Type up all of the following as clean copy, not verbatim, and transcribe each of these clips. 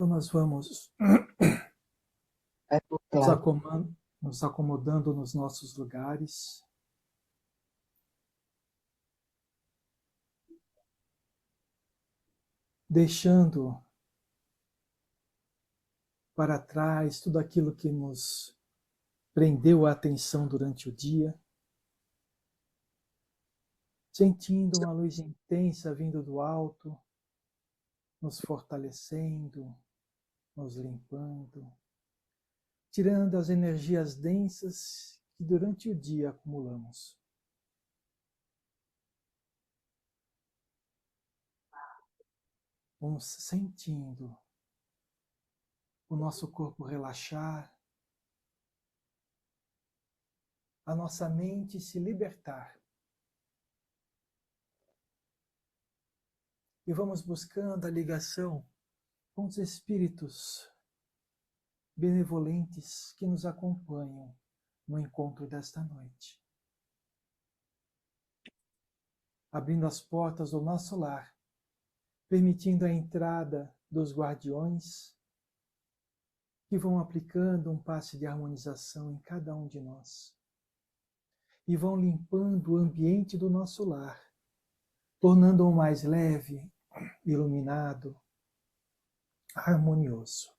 Então nós vamos Claro. nos acomodando nos nossos lugares. Deixando para trás tudo aquilo que nos prendeu a atenção durante o dia. Sentindo uma luz intensa vindo do alto, nos fortalecendo, nos limpando, tirando as energias densas que durante o dia acumulamos. Vamos sentindo o nosso corpo relaxar, a nossa mente se libertar. E vamos buscando a ligação com os espíritos benevolentes que nos acompanham no encontro desta noite. Abrindo as portas do nosso lar, permitindo a entrada dos guardiões que vão aplicando um passe de harmonização em cada um de nós e vão limpando o ambiente do nosso lar, tornando-o mais leve, iluminado, harmonioso.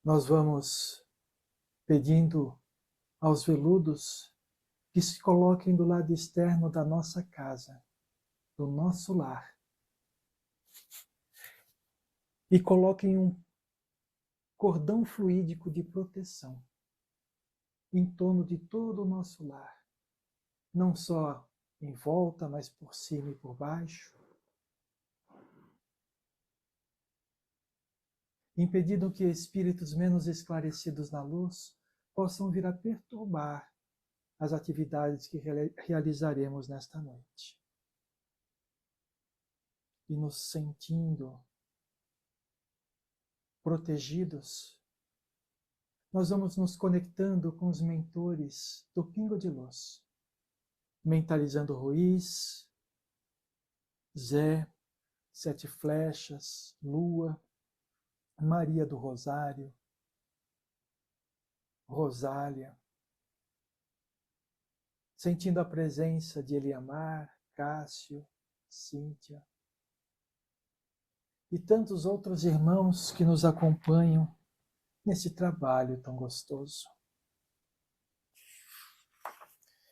Nós vamos pedindo aos veludos que se coloquem do lado externo da nossa casa, do nosso lar, e coloquem um cordão fluídico de proteção em torno de todo o nosso lar, não só em volta, mas por cima e por baixo, impedindo que espíritos menos esclarecidos na luz possam vir a perturbar as atividades que realizaremos nesta noite. E nos sentindo protegidos, nós vamos nos conectando com os mentores do Pingo de Luz, mentalizando Ruiz, Zé, Sete Flechas, Lua, Maria do Rosário, Rosália, sentindo a presença de Eliamar, Cássio, Cíntia e tantos outros irmãos que nos acompanham nesse trabalho tão gostoso.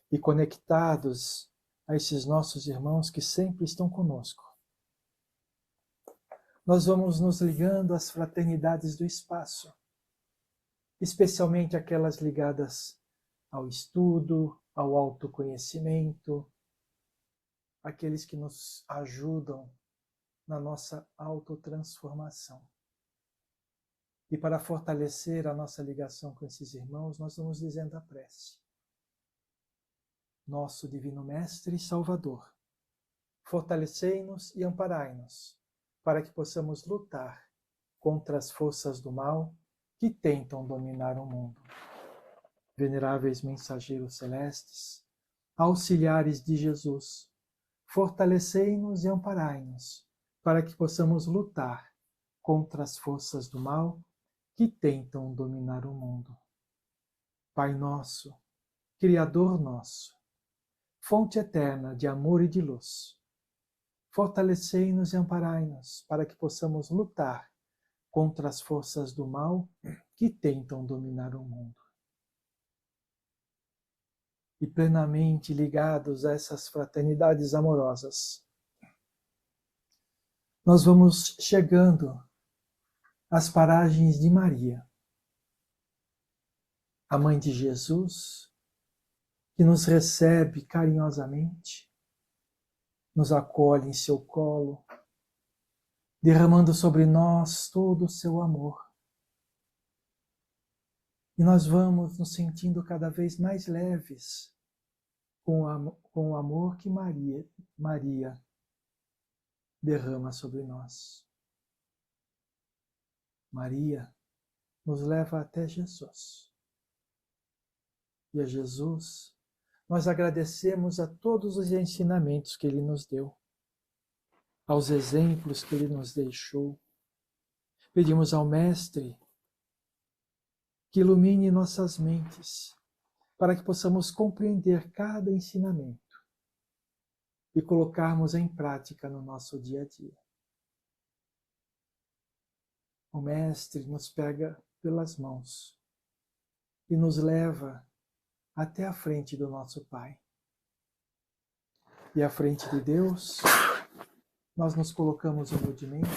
E conectados a esses nossos irmãos que sempre estão conosco, nós vamos nos ligando às fraternidades do espaço, especialmente aquelas ligadas ao estudo, ao autoconhecimento, aqueles que nos ajudam na nossa autotransformação. E para fortalecer a nossa ligação com esses irmãos, nós vamos dizendo a prece. Nosso Divino Mestre e Salvador, fortalecei-nos e amparai-nos, para que possamos lutar contra as forças do mal que tentam dominar o mundo. Veneráveis mensageiros celestes, auxiliares de Jesus, fortalecei-nos e amparai-nos, para que possamos lutar contra as forças do mal que tentam dominar o mundo. Pai nosso, Criador nosso, fonte eterna de amor e de luz, fortalecei-nos e amparai-nos, para que possamos lutar contra as forças do mal que tentam dominar o mundo. E plenamente ligados a essas fraternidades amorosas, nós vamos chegando às paragens de Maria, a mãe de Jesus, que nos recebe carinhosamente, nos acolhe em seu colo, derramando sobre nós todo o seu amor. E nós vamos nos sentindo cada vez mais leves com o amor que Maria derrama sobre nós. Maria nos leva até Jesus. E a Jesus nós agradecemos a todos os ensinamentos que Ele nos deu. aos exemplos que Ele nos deixou. Pedimos ao Mestre que ilumine nossas mentes, para que possamos compreender cada ensinamento e colocarmos em prática no nosso dia a dia. O Mestre nos pega pelas mãos e nos leva até a frente do nosso Pai. E à frente de Deus, nós nos colocamos humildemente,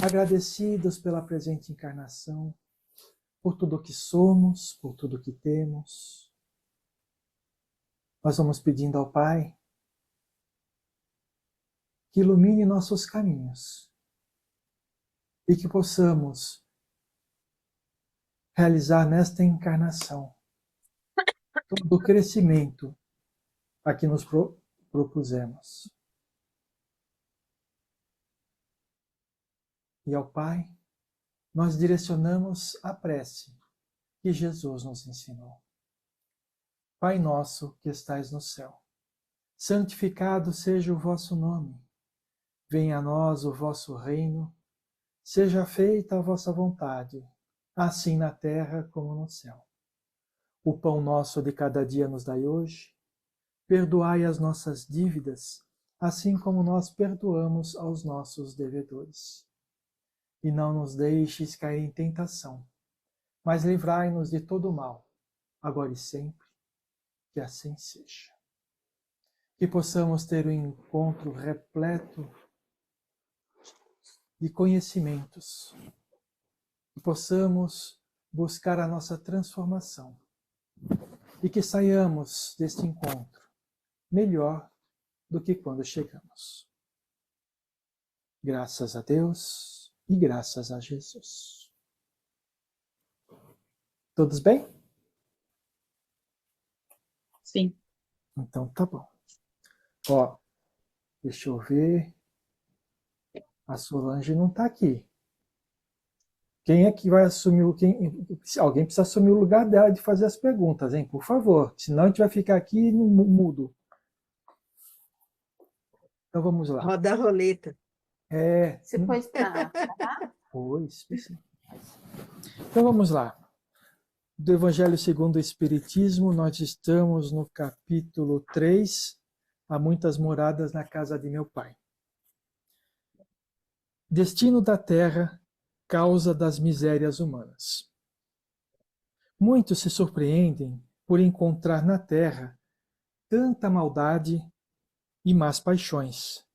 agradecidos pela presente encarnação, por tudo que somos, por tudo que temos. Nós vamos pedindo ao Pai que ilumine nossos caminhos e que possamos realizar nesta encarnação todo o crescimento a que nos propusemos. E ao Pai, nós direcionamos a prece que Jesus nos ensinou. Pai nosso que estais no céu, santificado seja o vosso nome. Venha a nós o vosso reino, seja feita a vossa vontade, assim na terra como no céu. O pão nosso de cada dia nos dai hoje. Perdoai as nossas dívidas, assim como nós perdoamos aos nossos devedores. E não nos deixes cair em tentação, mas livrai-nos de todo o mal, agora e sempre, que assim seja. Que possamos ter um encontro repleto de conhecimentos, que possamos buscar a nossa transformação e que saiamos deste encontro melhor do que quando chegamos. Graças a Deus e graças a Jesus. Todos bem? Sim. Então tá bom. Ó, deixa eu ver. A Solange não está aqui. Quem é que vai assumir alguém precisa assumir o lugar dela de fazer as perguntas, hein? Por favor. Senão a gente vai ficar aqui no mudo. Então vamos lá. Roda a roleta. Você pôs pra... Pois, sim. Então vamos lá. Do Evangelho segundo o Espiritismo, nós estamos no capítulo 3, Há muitas moradas na casa de meu Pai. Destino da terra, causa das misérias humanas. Muitos se surpreendem por encontrar na terra tanta maldade e más paixões,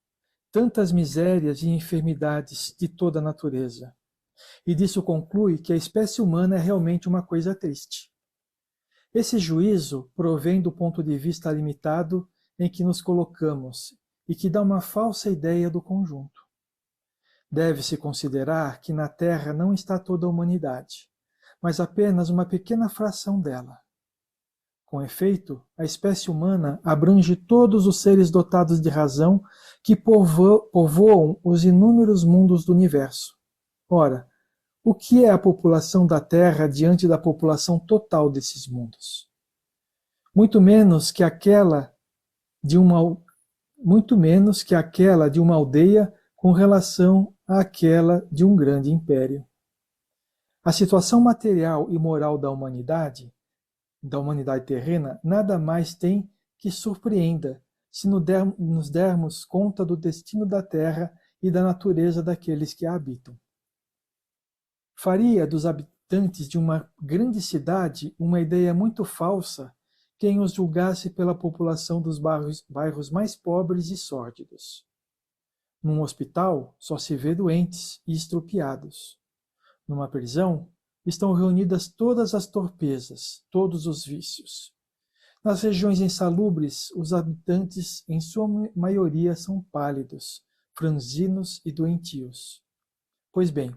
tantas misérias e enfermidades de toda a natureza. E disso conclui que a espécie humana é realmente uma coisa triste. Esse juízo provém do ponto de vista limitado em que nos colocamos e que dá uma falsa ideia do conjunto. Deve-se considerar que na Terra não está toda a humanidade, mas apenas uma pequena fração dela. Com efeito, a espécie humana abrange todos os seres dotados de razão que povoam os inúmeros mundos do universo. Ora, o que é a população da Terra diante da população total desses mundos? Muito menos que aquela de uma aldeia com relação àquela de um grande império. A situação material e moral da humanidade terrena, nada mais tem que surpreenda se nos dermos conta do destino da Terra e da natureza daqueles que a habitam. Faria dos habitantes de uma grande cidade uma ideia muito falsa quem os julgasse pela população dos bairros mais pobres e sórdidos. Num hospital só se vê doentes e estrupiados. Numa prisão estão reunidas todas as torpezas, todos os vícios. Nas regiões insalubres, os habitantes, em sua maioria, são pálidos, franzinos e doentios. Pois bem,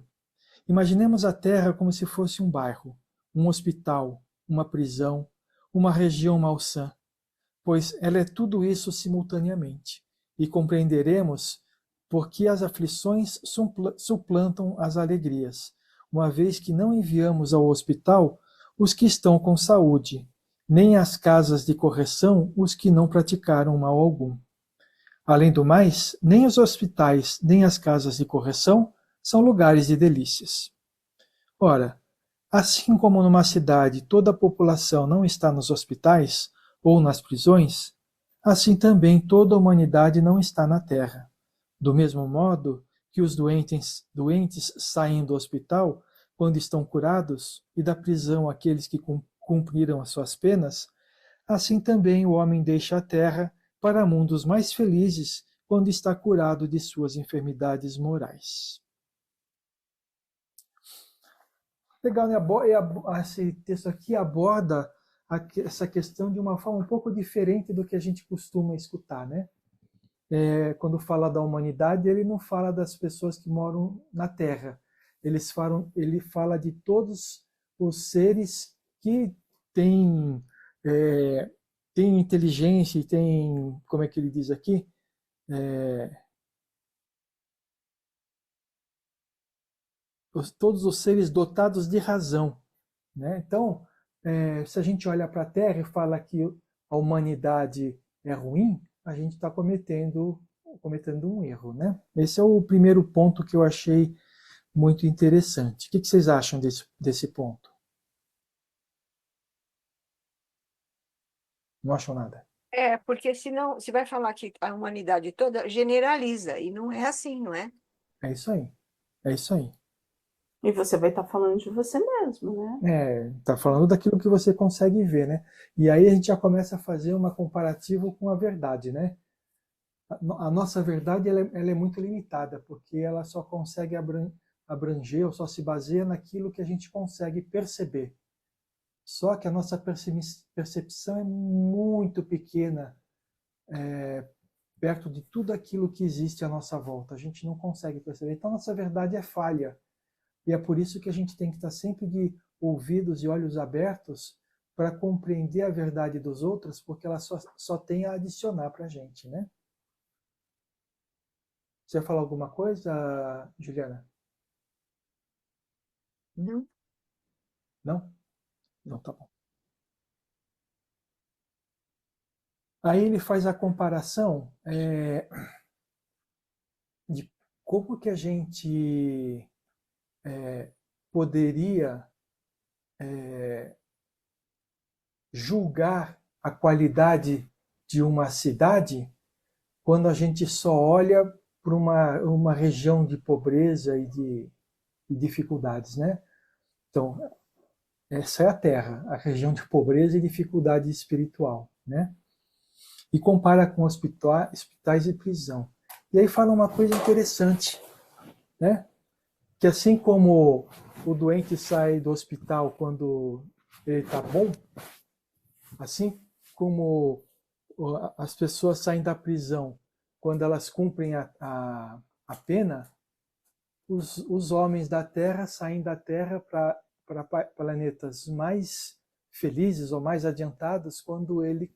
imaginemos a Terra como se fosse um bairro, um hospital, uma prisão, uma região malsã, pois ela é tudo isso simultaneamente, e compreenderemos por que as aflições suplantam as alegrias, uma vez que não enviamos ao hospital os que estão com saúde, nem às casas de correção os que não praticaram mal algum. Além do mais, nem os hospitais, nem as casas de correção são lugares de delícias. Ora, assim como numa cidade toda a população não está nos hospitais ou nas prisões, assim também toda a humanidade não está na Terra. Do mesmo modo que os doentes saem do hospital quando estão curados e da prisão aqueles que cumpriram as suas penas, assim também o homem deixa a Terra para mundos mais felizes quando está curado de suas enfermidades morais. Legal, né? Esse texto aqui aborda essa questão de uma forma um pouco diferente do que a gente costuma escutar, né? Quando fala da humanidade, ele não fala das pessoas que moram na Terra. Ele fala de todos os seres que têm, têm inteligência e têm, como é que ele diz aqui? Todos os seres dotados de razão, né? Então, se a gente olha para a Terra e fala que a humanidade é ruim, a gente está cometendo um erro, né? Esse é o primeiro ponto que eu achei muito interessante. O que vocês acham desse ponto? Não acham nada? Porque senão, se vai falar que a humanidade toda generaliza, e não é assim, não é? É isso aí. É isso aí. E você vai estar falando de você mesmo, né? Tá falando daquilo que você consegue ver, né? E aí a gente já começa a fazer uma comparativa com a verdade, né? A nossa verdade ela é muito limitada, porque ela só consegue abranger ou só se baseia naquilo que a gente consegue perceber. Só que a nossa percepção é muito pequena perto de tudo aquilo que existe à nossa volta. A gente não consegue perceber. Então, nossa verdade é falha. E é por isso que a gente tem que estar sempre de ouvidos e olhos abertos para compreender a verdade dos outros, porque ela só tem a adicionar para a gente, né? Você ia falar alguma coisa, Juliana? Não. Não? Não, tá bom. Aí ele faz a comparação de como que a gente poderia julgar a qualidade de uma cidade quando a gente só olha para uma região de pobreza e de dificuldades, né? Então, essa é a Terra, a região de pobreza e dificuldade espiritual, né? E compara com hospitais e prisão. E aí fala uma coisa interessante, né? Que assim como o doente sai do hospital quando ele está bom, assim como as pessoas saem da prisão quando elas cumprem a pena, os homens da Terra saem da Terra para planetas mais felizes ou mais adiantados quando ele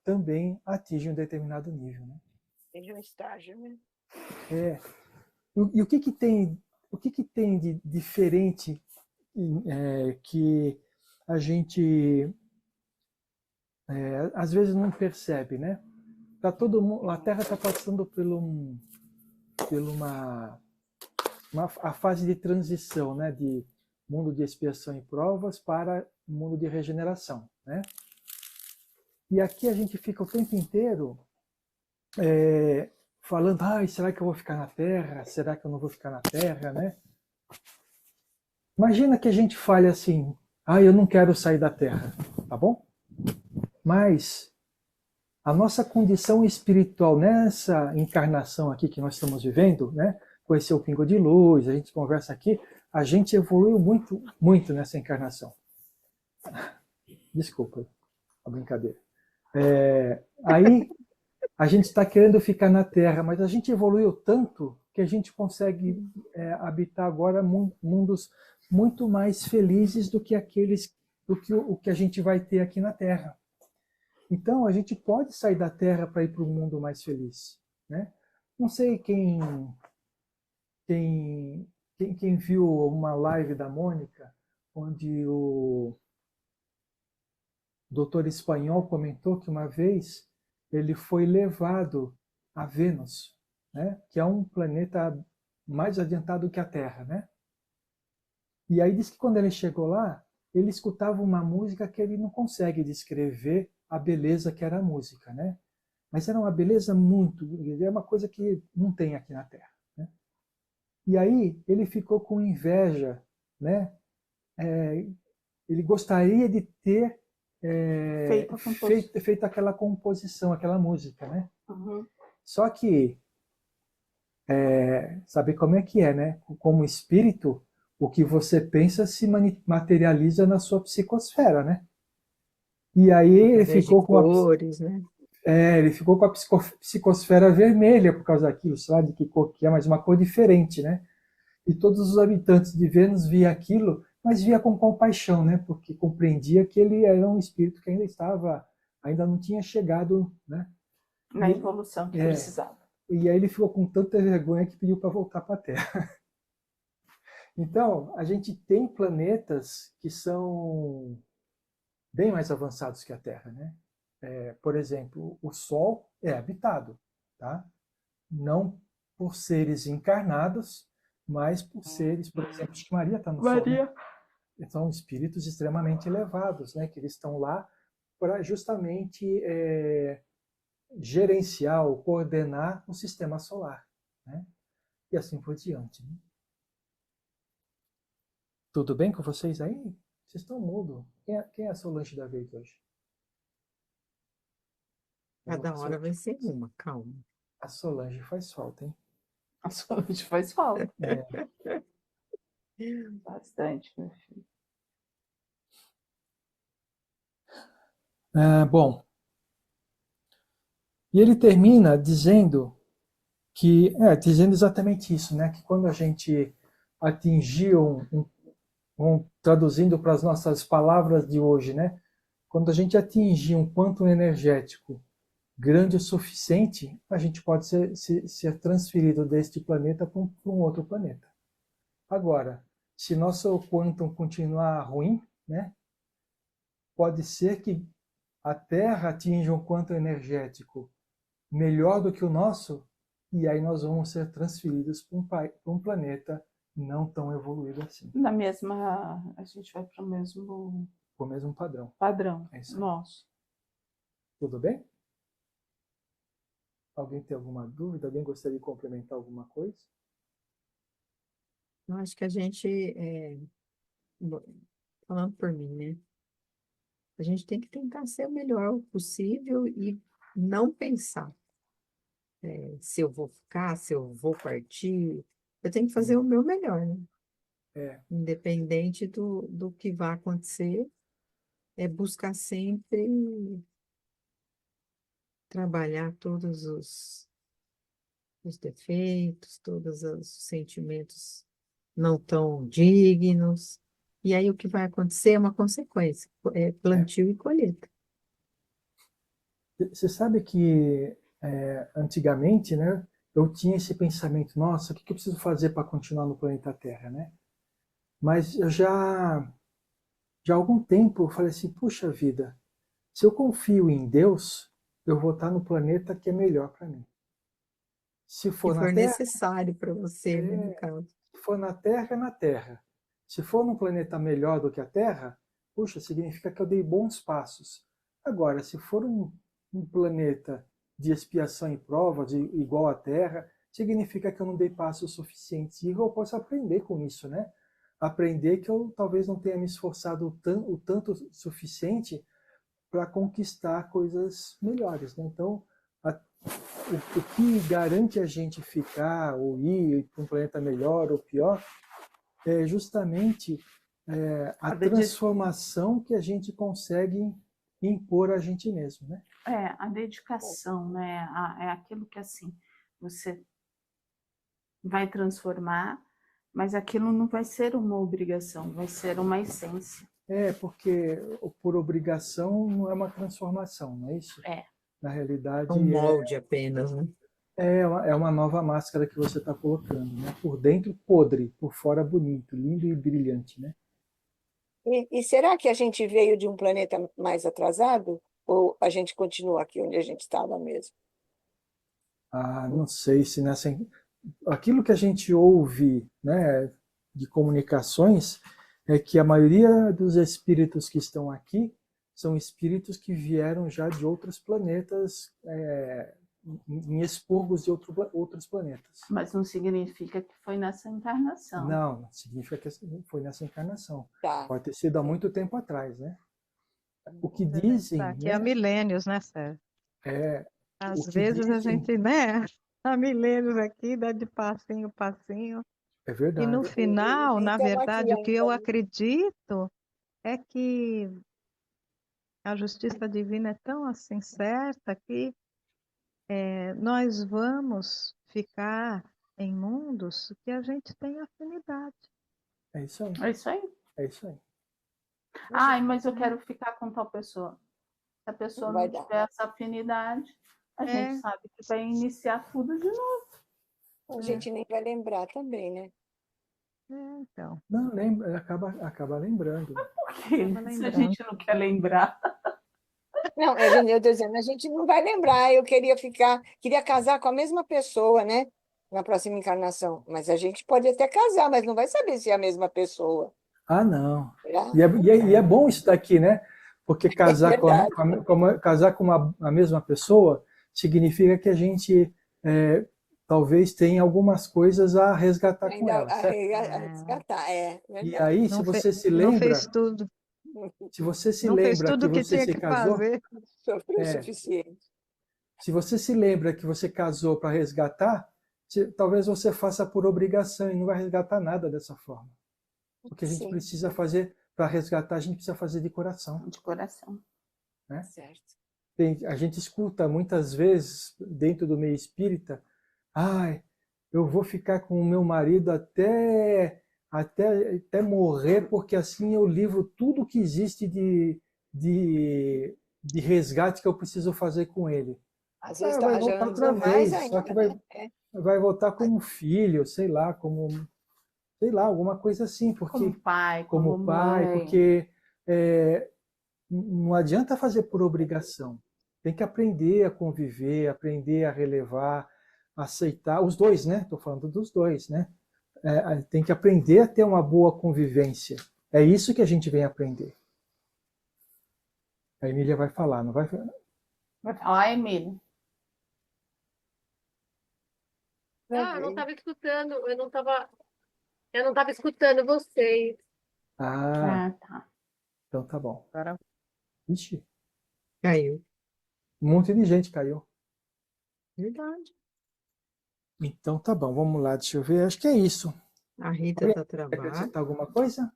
também atinge um determinado nível, né? Tem um estágio, né? E o que tem de diferente que a gente às vezes não percebe, né? Tá todo mundo, a Terra está passando por a fase de transição, né? De mundo de expiação e provas para mundo de regeneração, né? E aqui a gente fica o tempo inteiro falando, será que eu vou ficar na Terra? Será que eu não vou ficar na Terra, né? Imagina que a gente fale assim, eu não quero sair da Terra, tá bom? Mas a nossa condição espiritual nessa encarnação aqui que nós estamos vivendo, né? Com esse pingo de luz, a gente conversa aqui, a gente evoluiu muito, muito nessa encarnação. Desculpa a brincadeira. Aí a gente está querendo ficar na Terra, mas a gente evoluiu tanto que a gente consegue habitar agora mundos muito mais felizes do que o que a gente vai ter aqui na Terra. Então a gente pode sair da Terra para ir para um mundo mais feliz, né? Não sei quem viu uma live da Mônica, onde o doutor espanhol comentou que uma vez ele foi levado a Vênus, né? Que é um planeta mais adiantado que a Terra, né? E aí diz que quando ele chegou lá, ele escutava uma música que ele não consegue descrever a beleza que era a música, né? Mas era uma beleza muito, é uma coisa que não tem aqui na Terra, né? E aí ele ficou com inveja, né? Ele gostaria de ter feito aquela composição, aquela música, né? Uhum. Só que, sabe como é que é, né? Como espírito, o que você pensa se materializa na sua psicosfera, né? E aí ele Através de ficou com cores, né? ele ficou com a psicosfera vermelha por causa daquilo, sabe? Que cor que é, mas uma cor diferente, né? E todos os habitantes de Vênus via aquilo, mas via com compaixão, né? Porque compreendia que ele era um espírito que ainda não tinha chegado, né? Na evolução que precisava. E aí ele ficou com tanta vergonha que pediu para voltar para a Terra. Então, a gente tem planetas que são bem mais avançados que a Terra, né? Por exemplo, o Sol é habitado, tá? Não por seres encarnados, mas por seres, por exemplo, acho que Maria está no Sol, né? São espíritos extremamente elevados, né? Que eles estão lá para justamente gerenciar ou coordenar o sistema solar, né? E assim por diante, né? Tudo bem com vocês aí? Vocês estão mudos. Quem é a Solange da vez hoje? Cada hora vai ser uma, calma. A Solange faz falta, hein? A saúde faz falta. É. Bastante, meu filho. Bom, e ele termina dizendo dizendo exatamente isso, né? Que quando a gente atingiu traduzindo para as nossas palavras de hoje, né? Quando a gente atingir um quantum energético grande o suficiente, a gente pode ser transferido deste planeta para um outro planeta. Agora, se nosso quantum continuar ruim, né? Pode ser que a Terra atinja um quantum energético melhor do que o nosso, e aí nós vamos ser transferidos para um planeta não tão evoluído assim. A gente vai para o mesmo padrão. Padrão. Nosso. Tudo bem? Alguém tem alguma dúvida? Alguém gostaria de complementar alguma coisa? Eu acho que a gente, falando por mim, né? A gente tem que tentar ser o melhor possível e não pensar se eu vou ficar, se eu vou partir. Eu tenho que fazer o meu melhor, né? Independente do que vai acontecer, é buscar sempre trabalhar todos os defeitos, todos os sentimentos não tão dignos. E aí o que vai acontecer é uma consequência, é plantio e colheita. Você sabe que antigamente, né, eu tinha esse pensamento, nossa, o que eu preciso fazer para continuar no planeta Terra, né? Mas eu já há algum tempo eu falei assim, puxa vida, se eu confio em Deus, eu vou estar no planeta que é melhor para mim. Se Que for na for Terra, necessário para você, né, no caso. se for na Terra, é na Terra. Se for num planeta melhor do que a Terra, puxa, significa que eu dei bons passos. Agora, se for um planeta de expiação e provas igual à Terra, significa que eu não dei passos suficientes. E eu posso aprender com isso, né? Aprender que eu talvez não tenha me esforçado o tanto suficiente para conquistar coisas melhores, né? Então, o que garante a gente ficar ou ir para um planeta melhor ou pior é justamente a transformação que a gente consegue impor a gente mesmo, né? A dedicação, né? É aquilo que assim você vai transformar, mas aquilo não vai ser uma obrigação, vai ser uma essência. Porque por obrigação não é uma transformação, não é isso? Na realidade, Um molde apenas, né? É uma nova máscara que você está colocando, né? Por dentro podre, por fora bonito, lindo e brilhante, né? E será que a gente veio de um planeta mais atrasado? Ou a gente continua aqui onde a gente estava mesmo? Não sei se aquilo que a gente ouve, né, de comunicações é que a maioria dos espíritos que estão aqui são espíritos que vieram já de outros planetas, em expurgos de outros planetas. Mas não significa que foi nessa encarnação. Não significa que foi nessa encarnação. Tá. Pode ter sido há muito tempo atrás, né? O que dizem, Aqui há né, milênios, né, Sérgio? Às o que vezes a dizem gente, né, há milênios aqui, dá de passinho, passinho. é E no verdade. final, na Então, verdade, aqui o que eu ainda. acredito é que a justiça divina é tão assim certa que nós vamos ficar em mundos que a gente tem afinidade. É isso aí. É isso aí. É isso aí. Ai, mas eu quero ficar com tal pessoa. Se a pessoa Não vai não dar. tiver essa afinidade, a gente É. sabe que vai iniciar tudo de novo. A gente nem vai lembrar também, né? Então, Não, lembra, acaba lembrando. Porque Tava se a lembrando. gente não quer lembrar. Não, eu estou dizendo, a gente não vai lembrar. Eu queria casar com a mesma pessoa, né? Na próxima encarnação. Mas a gente pode até casar, mas não vai saber se é a mesma pessoa. Não. Será? E é bom isso daqui, né? Porque casar verdade. casar com a mesma pessoa significa que a gente talvez tenha algumas coisas a resgatar com Ainda ela, certo? a resgatar, E verdade. aí, se você se não lembra, fez tudo. se você se Não fez lembra tudo que o que você tinha se que casou, fazer. Sofreu o suficiente. se você se lembra que você casou para resgatar, talvez você faça por obrigação e não vai resgatar nada dessa forma. O que a gente Sim, precisa fazer para resgatar, a gente precisa fazer de coração. De coração. certo. A gente escuta muitas vezes dentro do meio espírita, eu vou ficar com o meu marido até morrer, porque assim eu livro tudo que existe de resgate que eu preciso fazer com ele. Às vezes Vai está voltar achando outra mais vez, só que ainda, né? vai voltar como filho, sei lá, alguma coisa assim, porque Como pai, como como pai, mãe. porque não adianta fazer por obrigação. Tem que aprender a conviver, aprender a relevar, aceitar. Os dois, né? Estou falando dos dois, né? Tem que aprender a ter uma boa convivência. É isso que a gente vem aprender. A Emília vai falar, não vai? Vai falar, Emília. Eu não estava escutando, eu não estava escutando vocês. Tá. Então tá bom. Agora Ixi, Caiu. um monte de gente caiu. Verdade. Então tá bom, vamos lá, deixa eu ver. Acho que é isso. A Rita Alguém está quer travada. acrescentar alguma coisa?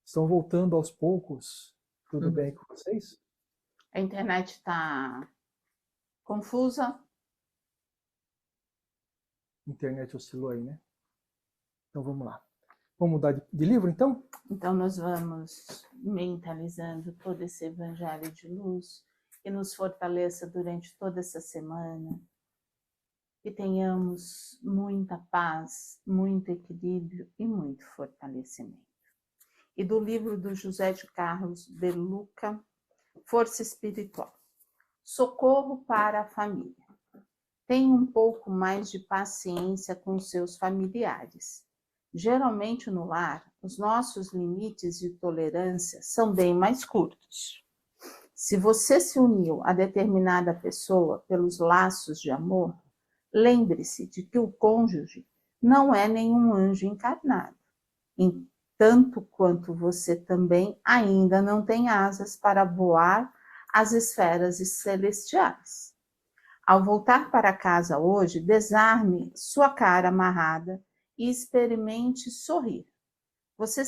Estão voltando aos poucos. Tudo bem com vocês? A internet está confusa. A internet oscilou aí, né? Então vamos lá. Vamos mudar de livro, então? Então, nós vamos mentalizando todo esse evangelho de luz que nos fortaleça durante toda essa semana. Que tenhamos muita paz, muito equilíbrio e muito fortalecimento. E do livro do José de Carlos de Luca, Força Espiritual. Socorro para a família. Tenha um pouco mais de paciência com seus familiares. Geralmente no lar, os nossos limites de tolerância são bem mais curtos. Se você se uniu a determinada pessoa pelos laços de amor, lembre-se de que o cônjuge não é nenhum anjo encarnado, tanto quanto você também ainda não tem asas para voar às esferas celestiais. Ao voltar para casa hoje, desarme sua cara amarrada e experimente sorrir. Você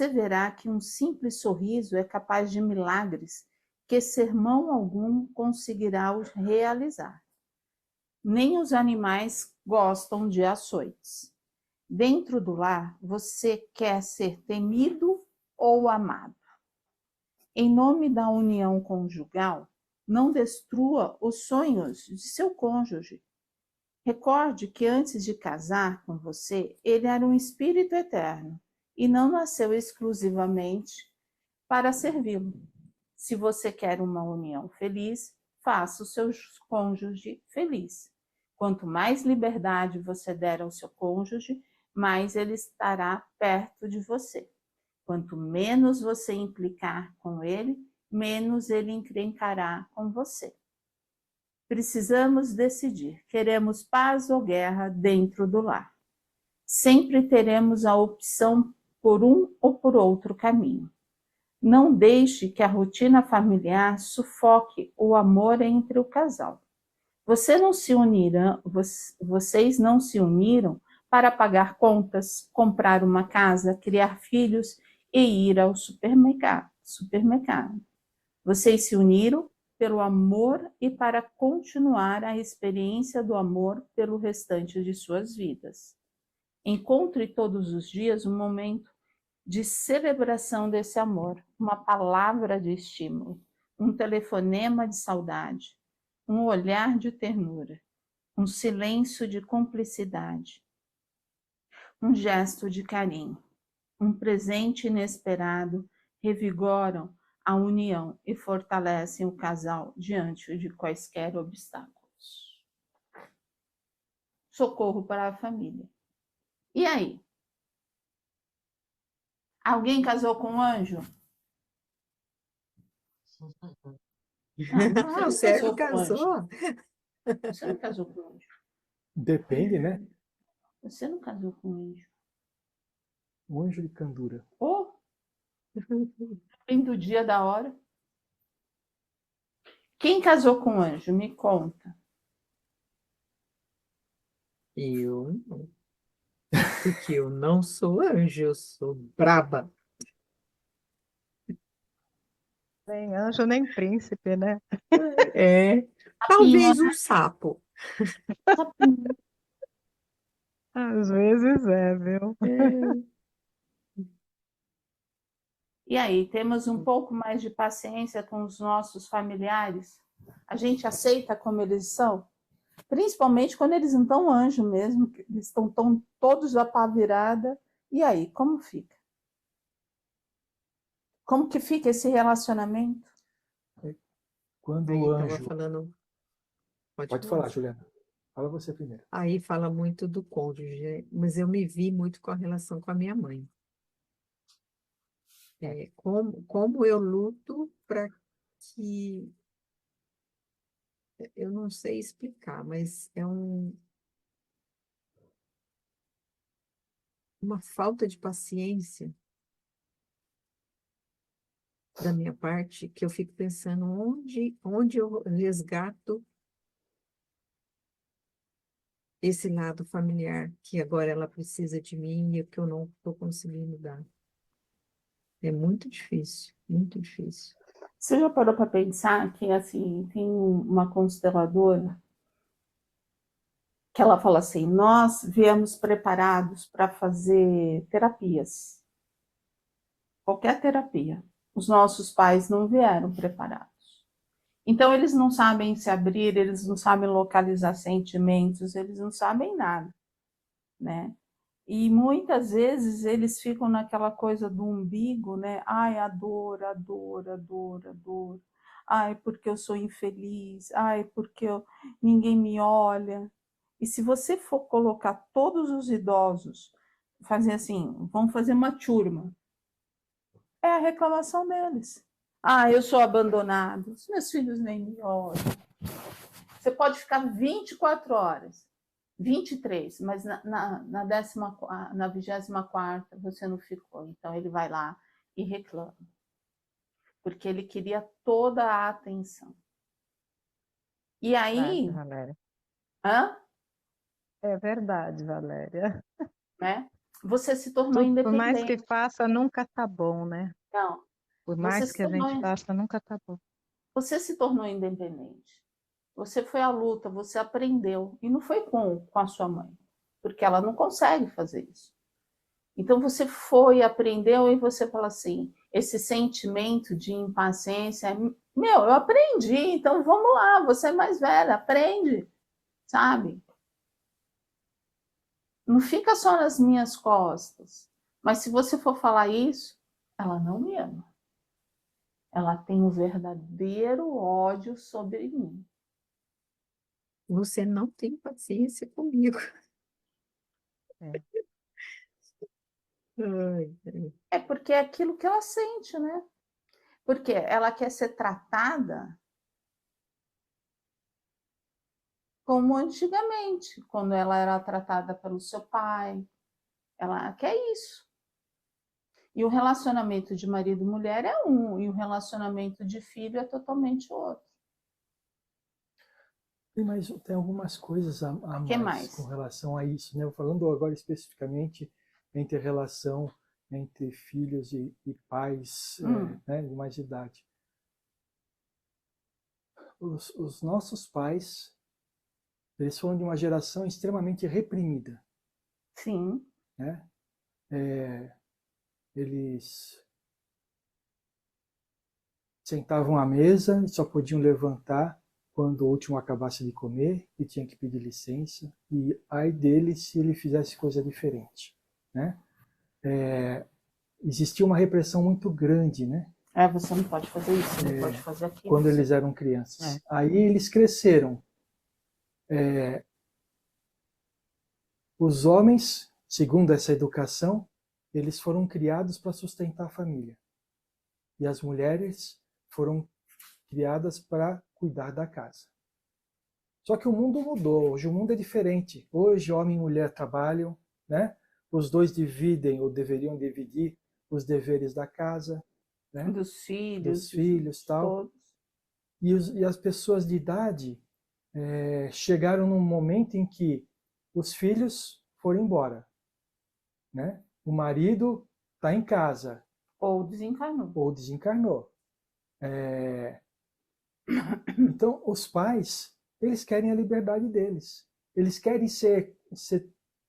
verá que um simples sorriso é capaz de milagres que sermão algum conseguirá realizar. Nem os animais gostam de açoites. Dentro do lar, você quer ser temido ou amado. Em nome da união conjugal, não destrua os sonhos de seu cônjuge. Recorde que antes de casar com você, ele era um espírito eterno e não nasceu exclusivamente para servi-lo. Se você quer uma união feliz, faça o seu cônjuge feliz. Quanto mais liberdade você der ao seu cônjuge, mais ele estará perto de você. Quanto menos você implicar com ele, menos ele encrencará com você. Precisamos decidir, queremos paz ou guerra dentro do lar. Sempre teremos a opção por um ou por outro caminho. Não deixe que a rotina familiar sufoque o amor entre o casal. Vocês não se uniram para pagar contas, comprar uma casa, criar filhos e ir ao supermercado. Vocês se uniram pelo amor e para continuar a experiência do amor pelo restante de suas vidas. Encontre todos os dias um momento de celebração desse amor, uma palavra de estímulo, um telefonema de saudade, um olhar de ternura, um silêncio de cumplicidade, um gesto de carinho, um presente inesperado revigoram a união e fortalecem o casal diante de quaisquer obstáculos. Socorro para a família. E aí? Alguém casou com um anjo? Ah, o Sérgio casou. Você não casou com um anjo? Depende, né? Você não casou com um anjo? Um anjo de candura. Oh, depende do dia, da hora. Quem casou com um anjo? Me conta. Eu não. Porque eu não sou anjo, eu sou braba. Nem anjo, nem príncipe, né? É, talvez um sapo. Às vezes é, viu? E aí, temos um pouco mais de paciência com os nossos familiares? A gente aceita como eles são? Principalmente quando eles não estão anjo mesmo, eles estão todos da pá virada. E aí, como fica? Como que fica esse relacionamento? Quando Aí o estava anjo... falando. Pode falar, Juliana. Fala você primeiro. Aí fala muito do cônjuge, mas eu me vi muito com a relação com a minha mãe. Como eu luto para que... Eu não sei explicar, mas é uma falta de paciência da minha parte, que eu fico pensando onde eu resgato esse lado familiar, que agora ela precisa de mim e que eu não estou conseguindo dar. É muito difícil, muito difícil. Você já parou para pensar que, assim, tem uma consteladora que ela fala assim, nós viemos preparados para fazer terapias. Qualquer terapia. Os nossos pais não vieram preparados. Então, eles não sabem se abrir, eles não sabem localizar sentimentos, eles não sabem nada, né? E muitas vezes eles ficam naquela coisa do umbigo, né? Ai, a dor, a dor, a dor, a dor. Ai, porque eu sou infeliz. Ai, porque ninguém me olha. E se você for colocar todos os idosos, fazer assim, vamos fazer uma turma, é a reclamação deles. Ah, eu sou abandonado, os meus filhos nem me olham. Você pode ficar 24 horas, 23, mas na 24ª você não ficou. Então ele vai lá e reclama. Porque ele queria toda a atenção. E aí... Valéria. Hã? É verdade, Valéria. Né? Você se tornou Por mais que independente. faça, nunca tá bom, né? Não. Por Você mais se que a gente tornou, faça, nunca tá bom. você se tornou independente. Você foi à luta, você aprendeu. E não foi com a sua mãe. Porque ela não consegue fazer isso. Então você foi, aprendeu e você fala assim, esse sentimento de impaciência, meu, eu aprendi, então vamos lá, você é mais velha, aprende, sabe? Não fica só nas minhas costas. Mas se você for falar isso, ela não me ama. ela tem um verdadeiro ódio sobre mim. Você não tem paciência comigo. É. Ai, ai. É porque é aquilo que ela sente, né? Porque ela quer ser tratada como antigamente, quando ela era tratada pelo seu pai. Ela quer isso. E o relacionamento de marido e mulher é um, e o relacionamento de filho é totalmente outro. Tem algumas coisas a Que mais mais? com relação a isso, né? Falando agora especificamente entre a relação entre filhos e pais né, de mais idade. Os nossos pais, eles foram de uma geração extremamente reprimida, Sim, né? Eles sentavam à mesa e só podiam levantar quando o último acabasse de comer e tinha que pedir licença. E ai dele se ele fizesse coisa diferente, né? Existia uma repressão muito grande, né? você não pode fazer isso, você não pode fazer aquilo. Quando eles eram crianças. Aí eles cresceram. Os homens, segundo essa educação, eles foram criados para sustentar a família. E as mulheres foram criadas para cuidar da casa. Só que o mundo mudou, hoje o mundo é diferente. Hoje homem e mulher trabalham, né? Os dois dividem ou deveriam dividir os deveres da casa, né? Dos filhos, tal. todos. E as pessoas de idade chegaram num momento em que os filhos foram embora, né? O marido está em casa. Ou desencarnou. Então, os pais, eles querem a liberdade deles. Eles querem ser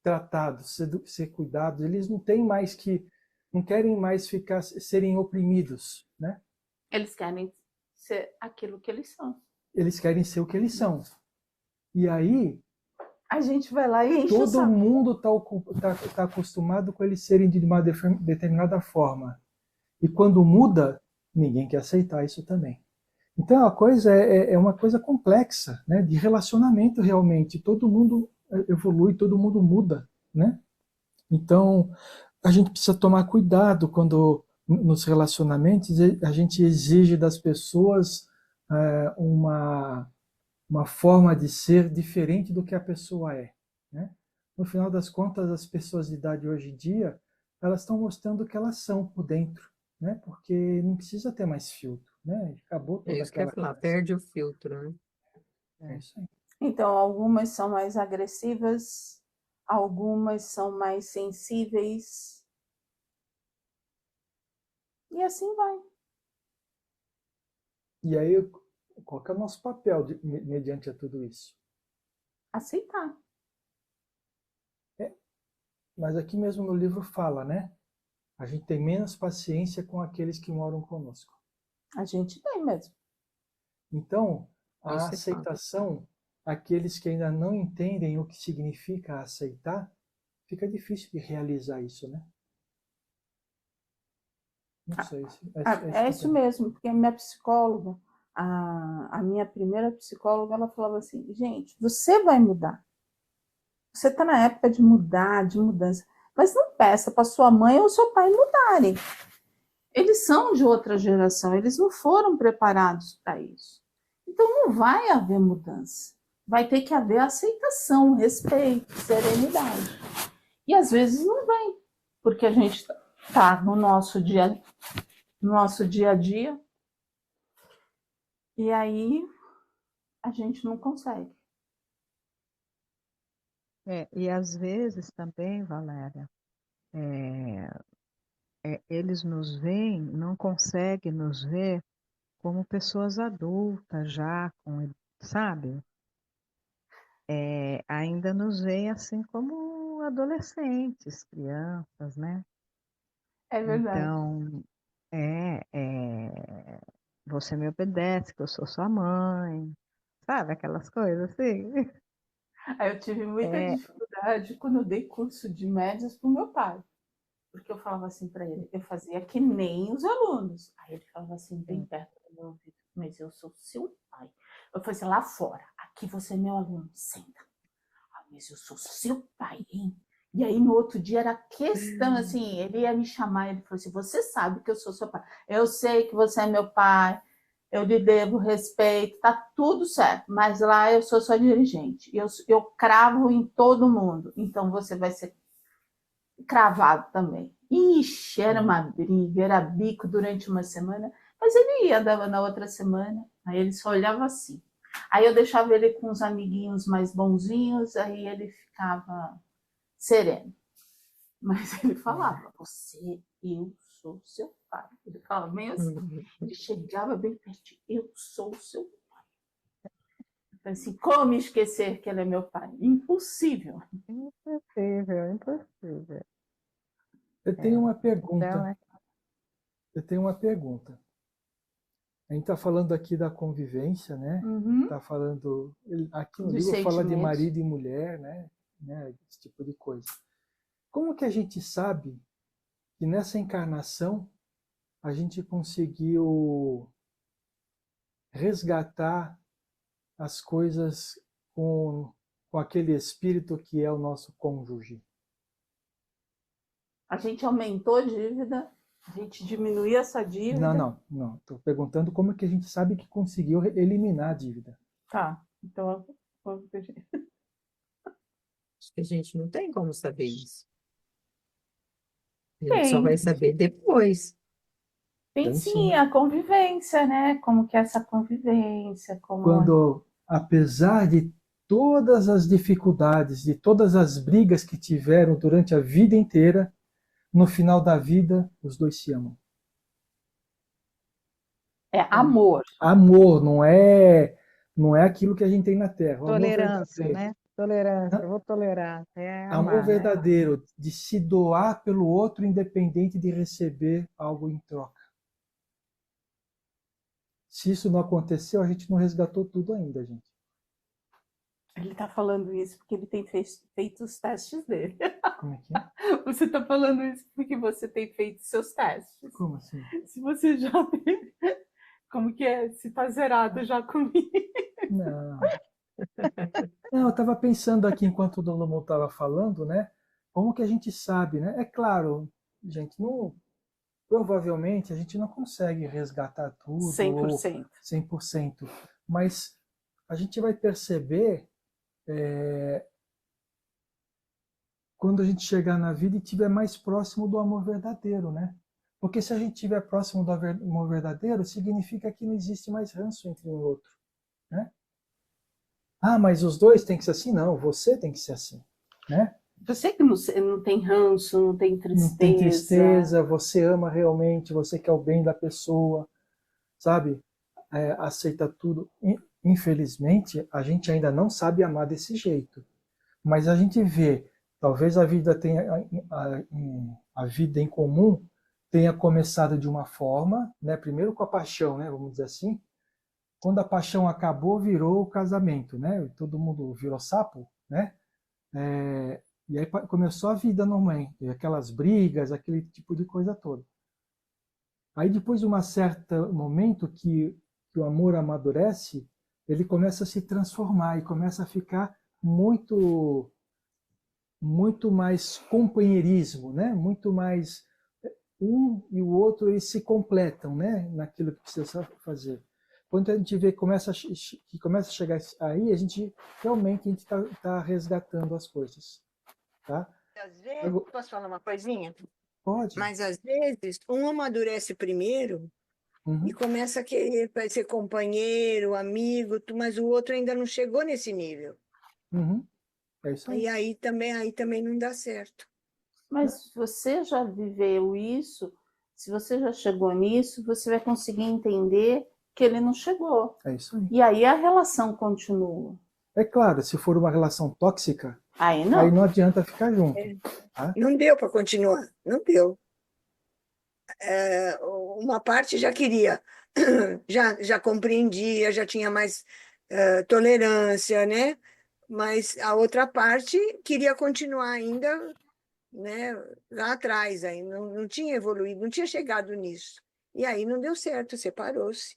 tratados, ser cuidados. Eles não querem mais serem oprimidos, né? Eles querem ser aquilo que eles são. Eles querem ser o que eles são. E aí, A gente vai lá e enche o todo saco. mundo tá acostumado com eles serem de uma determinada forma. E quando muda, ninguém quer aceitar isso também. Então a coisa é uma coisa complexa, né? De relacionamento realmente. Todo mundo evolui, todo mundo muda, né? Então a gente precisa tomar cuidado quando nos relacionamentos a gente exige das pessoas uma forma de ser diferente do que a pessoa é, né? No final das contas, as pessoas de idade hoje em dia, elas estão mostrando o que elas são por dentro, né? Porque não precisa ter mais filtro, né? Acabou É toda isso que eu ia aquela falar, coisa. perde o filtro, né? É isso aí. Então, algumas são mais agressivas, algumas são mais sensíveis. E assim vai. E aí, qual que é o nosso papel mediante a tudo isso? Aceitar. Mas aqui mesmo no livro fala, né? A gente tem menos paciência com aqueles que moram conosco. A gente tem mesmo. Então, a Isso é fato. aceitação, aqueles que ainda não entendem o que significa aceitar, fica difícil de realizar isso, né? Não sei. É isso mesmo, porque a minha psicóloga, a minha primeira psicóloga, ela falava assim, gente, você vai mudar. Você está na época de mudar, de mudança. Mas não peça para sua mãe ou seu pai mudarem. Eles são de outra geração, eles não foram preparados para isso. Então não vai haver mudança. Vai ter que haver aceitação, respeito, serenidade. E às vezes não vem, porque a gente está no nosso dia a dia, e aí a gente não consegue. E às vezes também, Valéria, eles nos veem, não conseguem nos ver como pessoas adultas já, sabe? Ainda nos veem assim como adolescentes, crianças, né? É verdade. Então, você me obedece, que eu sou sua mãe, sabe? Aquelas coisas assim. Aí eu tive muita dificuldade quando eu dei curso de médias para o meu pai. Porque eu falava assim para ele, eu fazia que nem os alunos. Aí ele falava assim, bem perto do meu ouvido, mas eu sou seu pai. Eu fazia lá fora, aqui você é meu aluno, senta. Ah, mas eu sou seu pai, hein? E aí no outro dia era questão, assim, ele ia me chamar, ele falou assim, você sabe que eu sou seu pai. Eu sei que você é meu pai, eu lhe devo respeito, tá tudo certo, mas lá eu sou sua dirigente. Eu cravo em todo mundo, então você vai ser cravado também. Ixi, era uma briga, era bico durante uma semana, mas ele ia, dava na outra semana, aí ele só olhava assim. Aí eu deixava ele com os amiguinhos mais bonzinhos, aí ele ficava sereno. Mas ele falava, eu sou seu pai. Ele falava bem assim, ele chegava bem pertinho, eu sou seu pai. Então, assim, como esquecer que ele é meu pai? Impossível. Impossível, impossível. Eu tenho uma Então, pergunta. Eu tenho uma pergunta. A gente está falando aqui da convivência, né? Está falando aqui no Dos livro fala de sentimentos. marido e mulher, né? Esse tipo de coisa. Como que a gente sabe que nessa encarnação a gente conseguiu resgatar as coisas com aquele espírito que é o nosso cônjuge? A gente aumentou a dívida, a gente diminuiu essa dívida. Não. Estou perguntando como é que a gente sabe que conseguiu eliminar a dívida. Tá, então Acho que a gente não tem como saber isso. A gente Tem. só vai saber depois. tem Tem sim, sim. a convivência, né? Como que é essa convivência, como Quando, apesar de todas as dificuldades, de todas as brigas que tiveram durante a vida inteira, no final da vida, os dois se amam. é amor. Amor, não é aquilo que a gente tem na Terra. O amor tolerância, verdadeiro. né? Tolerância, eu vou tolerar. É Amor amar, né? verdadeiro, de se doar pelo outro, independente de receber algo em troca. Se isso não aconteceu, a gente não resgatou tudo ainda, gente. Ele tá falando isso porque ele tem feito os testes dele. Como é que é? Você tá falando isso porque você tem feito seus testes. Como assim? Se você já tem... Como que é? Se tá zerado já comigo. Não. Não, eu estava pensando aqui enquanto o Dolomo estava falando, né? Como que a gente sabe, né? É claro, gente, não, provavelmente a gente não consegue resgatar tudo 100%. ou 100%, mas a gente vai perceber quando a gente chegar na vida e estiver mais próximo do amor verdadeiro, né? Porque se a gente estiver próximo do amor verdadeiro, significa que não existe mais ranço entre um e outro, né? Ah, mas os dois têm que ser assim? Não, você tem que ser assim, né? Você que não tem ranço, não tem tristeza. Não tem tristeza, você ama realmente, você quer o bem da pessoa, sabe? Aceita tudo. Infelizmente, a gente ainda não sabe amar desse jeito. Mas a gente vê, talvez a vida a vida em comum tenha começado de uma forma, né? Primeiro com a paixão, né? Vamos dizer assim. Quando a paixão acabou, virou o casamento, né? Todo mundo virou sapo, né? E aí começou a vida normalmente, aquelas brigas, aquele tipo de coisa toda. Aí depois de um certo momento que o amor amadurece, ele começa a se transformar e começa a ficar muito mais companheirismo, né? Muito mais um e o outro eles se completam, né? Naquilo que precisa fazer. Quando a gente vê que começa a chegar aí, a gente realmente está resgatando as coisas. Tá? Às vezes, posso falar uma coisinha? Pode. Mas às vezes um amadurece primeiro e começa a querer ser companheiro, amigo, mas o outro ainda não chegou nesse nível. É isso aí. E aí também não dá certo. Mas você já viveu isso, se você já chegou nisso, você vai conseguir entender que ele não chegou. É isso aí. E aí a relação continua. É claro, se for uma relação tóxica, aí não adianta ficar junto. Tá? Não deu para continuar, não deu. Uma parte já queria, já compreendia, já tinha mais tolerância, né? Mas a outra parte queria continuar ainda né, lá atrás, aí não tinha evoluído, não tinha chegado nisso. E aí não deu certo, separou-se.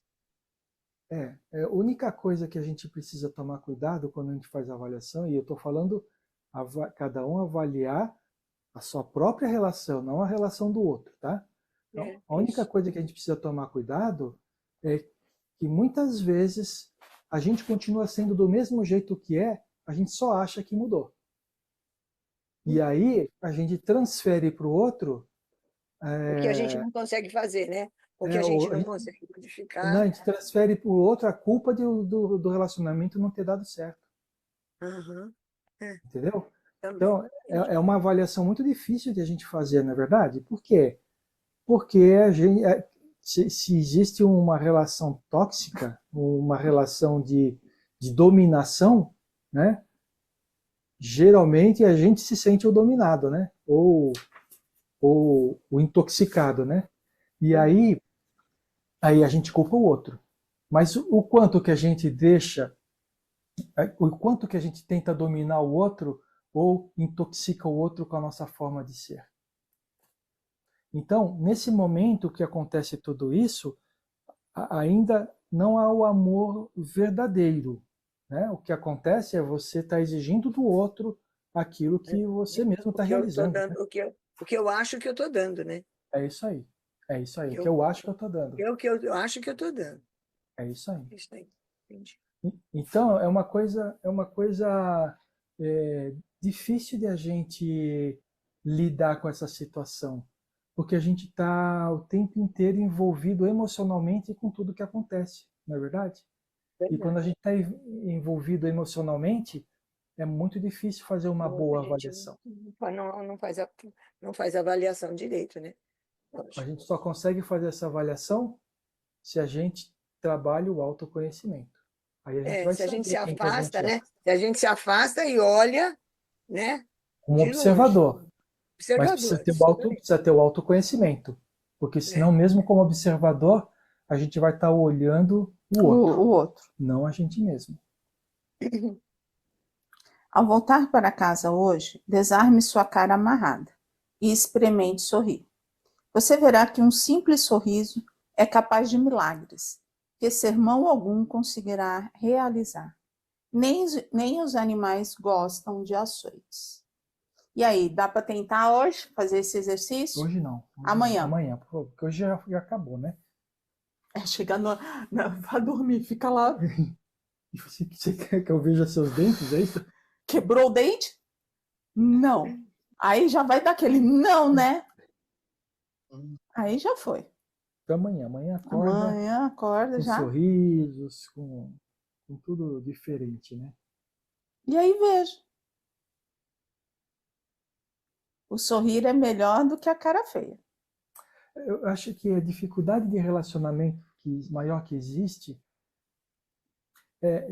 A única coisa que a gente precisa tomar cuidado quando a gente faz a avaliação, e eu estou falando cada um avaliar a sua própria relação, não a relação do outro, tá? Então, a única Isso. coisa que a gente precisa tomar cuidado é que muitas vezes a gente continua sendo do mesmo jeito que a gente só acha que mudou. E aí a gente transfere para o outro. O que a gente não consegue fazer, né? O que É, a gente a não gente, consegue não, modificar. a gente transfere para o outro a culpa do relacionamento não ter dado certo. Aham, Entendeu? também. Então, Entendi. é uma avaliação muito difícil de a gente fazer, na verdade. Por quê? Porque se existe uma relação tóxica, uma relação de dominação, né? Geralmente a gente se sente o dominado, né? Ou o intoxicado, né? E aí a gente culpa o outro. Mas o quanto que a gente deixa, o quanto que a gente tenta dominar o outro ou intoxica o outro com a nossa forma de ser. Então, nesse momento que acontece tudo isso, ainda não há o amor verdadeiro. Né? O que acontece é você estar exigindo do outro aquilo que você mesmo O está que eu estou realizando. dando, Né? o que eu acho que eu estou dando, né? É isso aí. É isso aí. O que Eu, eu acho que eu estou dando. o que eu acho que eu estou dando. É isso aí. Isso aí. Entendi. Então, é uma coisa difícil de a gente lidar com essa situação, porque a gente está o tempo inteiro envolvido emocionalmente com tudo que acontece, não é verdade? E quando a Verdade. gente está envolvido emocionalmente, é muito difícil fazer uma A boa gente avaliação. não faz avaliação direito, né? A Lógico. gente só consegue fazer essa avaliação se a gente trabalha o autoconhecimento. Aí a gente vai Se a gente se saber quem que a afasta, gente é, né? Se a gente se afasta e olha, né? como De longe. observador. Mas Observador, precisa ter o autoconhecimento, porque é. senão, mesmo como observador, a gente vai estar olhando o outro, O outro. não a gente mesmo. Ao voltar para casa hoje, desarme sua cara amarrada e experimente sorrir. Você verá que um simples sorriso é capaz de milagres, que sermão algum conseguirá realizar. Nem os animais gostam de açoites. E aí, dá para tentar hoje fazer esse exercício? Hoje não. Amanhã. Amanhã, porque hoje já acabou, né? Chegar vai dormir, fica lá. E você quer que eu veja seus dentes, é isso? Quebrou o dente? Não. Aí já vai dar aquele não, né? Aí já foi. Então amanhã Amanhã acorda com já. sorrisos, com tudo diferente, né? E aí veja. O sorrir é melhor do que a cara feia. Eu acho que a dificuldade de relacionamento maior que existe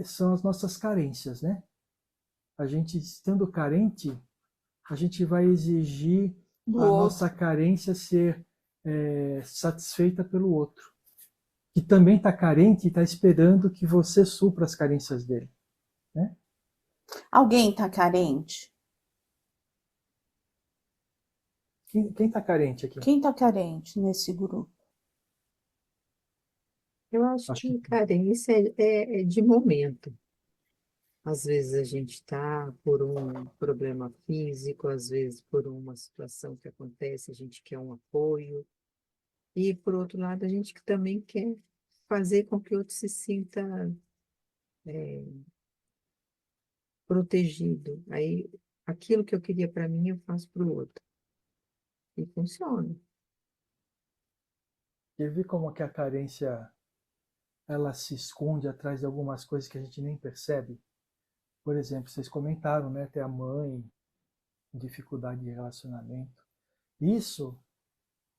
são as nossas carências, né? A gente estando carente, a gente vai exigir Do a outro. nossa carência ser satisfeita pelo outro, que também está carente e está esperando que você supra as carências dele, né? Alguém está carente? Quem está carente aqui? Quem está carente nesse grupo? Eu acho Acho que que carência é de momento. Às vezes a gente está por um problema físico, às vezes por uma situação que acontece, a gente quer um apoio. E, por outro lado, a gente que também quer fazer com que o outro se sinta protegido. Aí, aquilo que eu queria para mim, eu faço para o outro. E funciona. quer ver como que a carência ela se esconde atrás de algumas coisas que a gente nem percebe. Por exemplo, vocês comentaram, né, ter a mãe, dificuldade de relacionamento. Isso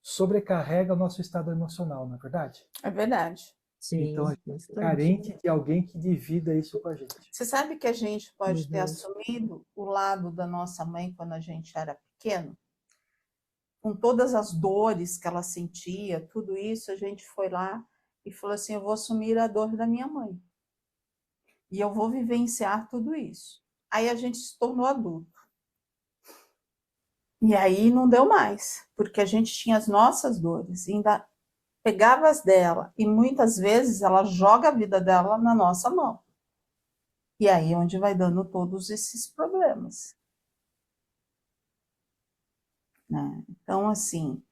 sobrecarrega o nosso estado emocional, não é verdade? É verdade. Então, a Sim, gente é bastante. carente de alguém que divida isso com a gente. Você sabe que a gente pode ter Uhum. assumido o lado da nossa mãe quando a gente era pequeno? Com todas as dores que ela sentia, tudo isso, a gente foi lá e falou assim: eu vou assumir a dor da minha mãe. E eu vou vivenciar tudo isso. Aí a gente se tornou adulto. E aí não deu mais, porque a gente tinha as nossas dores, ainda pegava as dela, e muitas vezes ela joga a vida dela na nossa mão. E aí é onde vai dando todos esses problemas, né? Então, assim,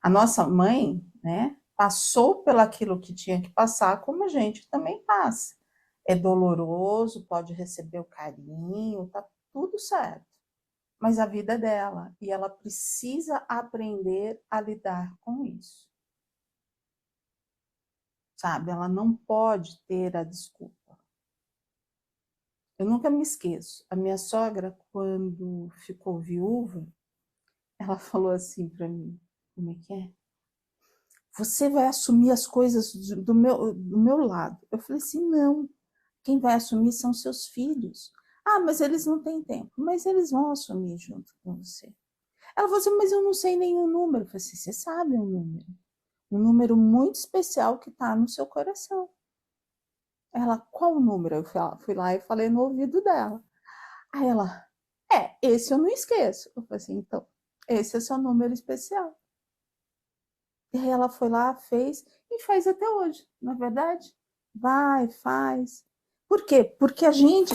a nossa mãe, né, passou pelaquilo que tinha que passar, como a gente também passa. É doloroso, pode receber o carinho, tá tudo certo. Mas a vida é dela e ela precisa aprender a lidar com isso. Sabe? Ela não pode ter a desculpa. Eu nunca me esqueço. A minha sogra, quando ficou viúva, ela falou assim para mim: como é que é? Você vai assumir as coisas do meu lado. Eu falei assim: não. Quem vai assumir são seus filhos. Ah, mas eles não têm tempo. Mas eles vão assumir junto com você. Ela falou assim: mas eu não sei nenhum número. Eu falei assim: você sabe um número. Um número muito especial que está no seu coração. Ela: qual o número? Eu fui lá e falei no ouvido dela. Aí ela: esse eu não esqueço. Eu falei assim: então, esse é o seu número especial. E aí ela foi lá, fez e faz até hoje, não é verdade? Vai, faz. Por quê? Porque a gente.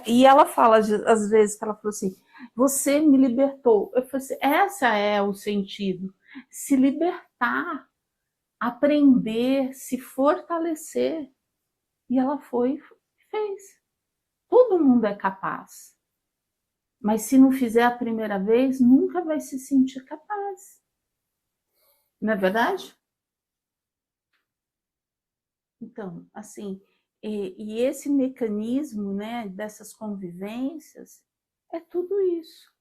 E ela fala, às vezes, que ela falou assim: você me libertou. Eu falei assim: essa é o sentido. Se libertar, aprender, se fortalecer. E ela foi e fez. Todo mundo é capaz. Mas se não fizer a primeira vez, nunca vai se sentir capaz. Não é verdade? Então, assim, e esse mecanismo, né, dessas convivências, é tudo isso.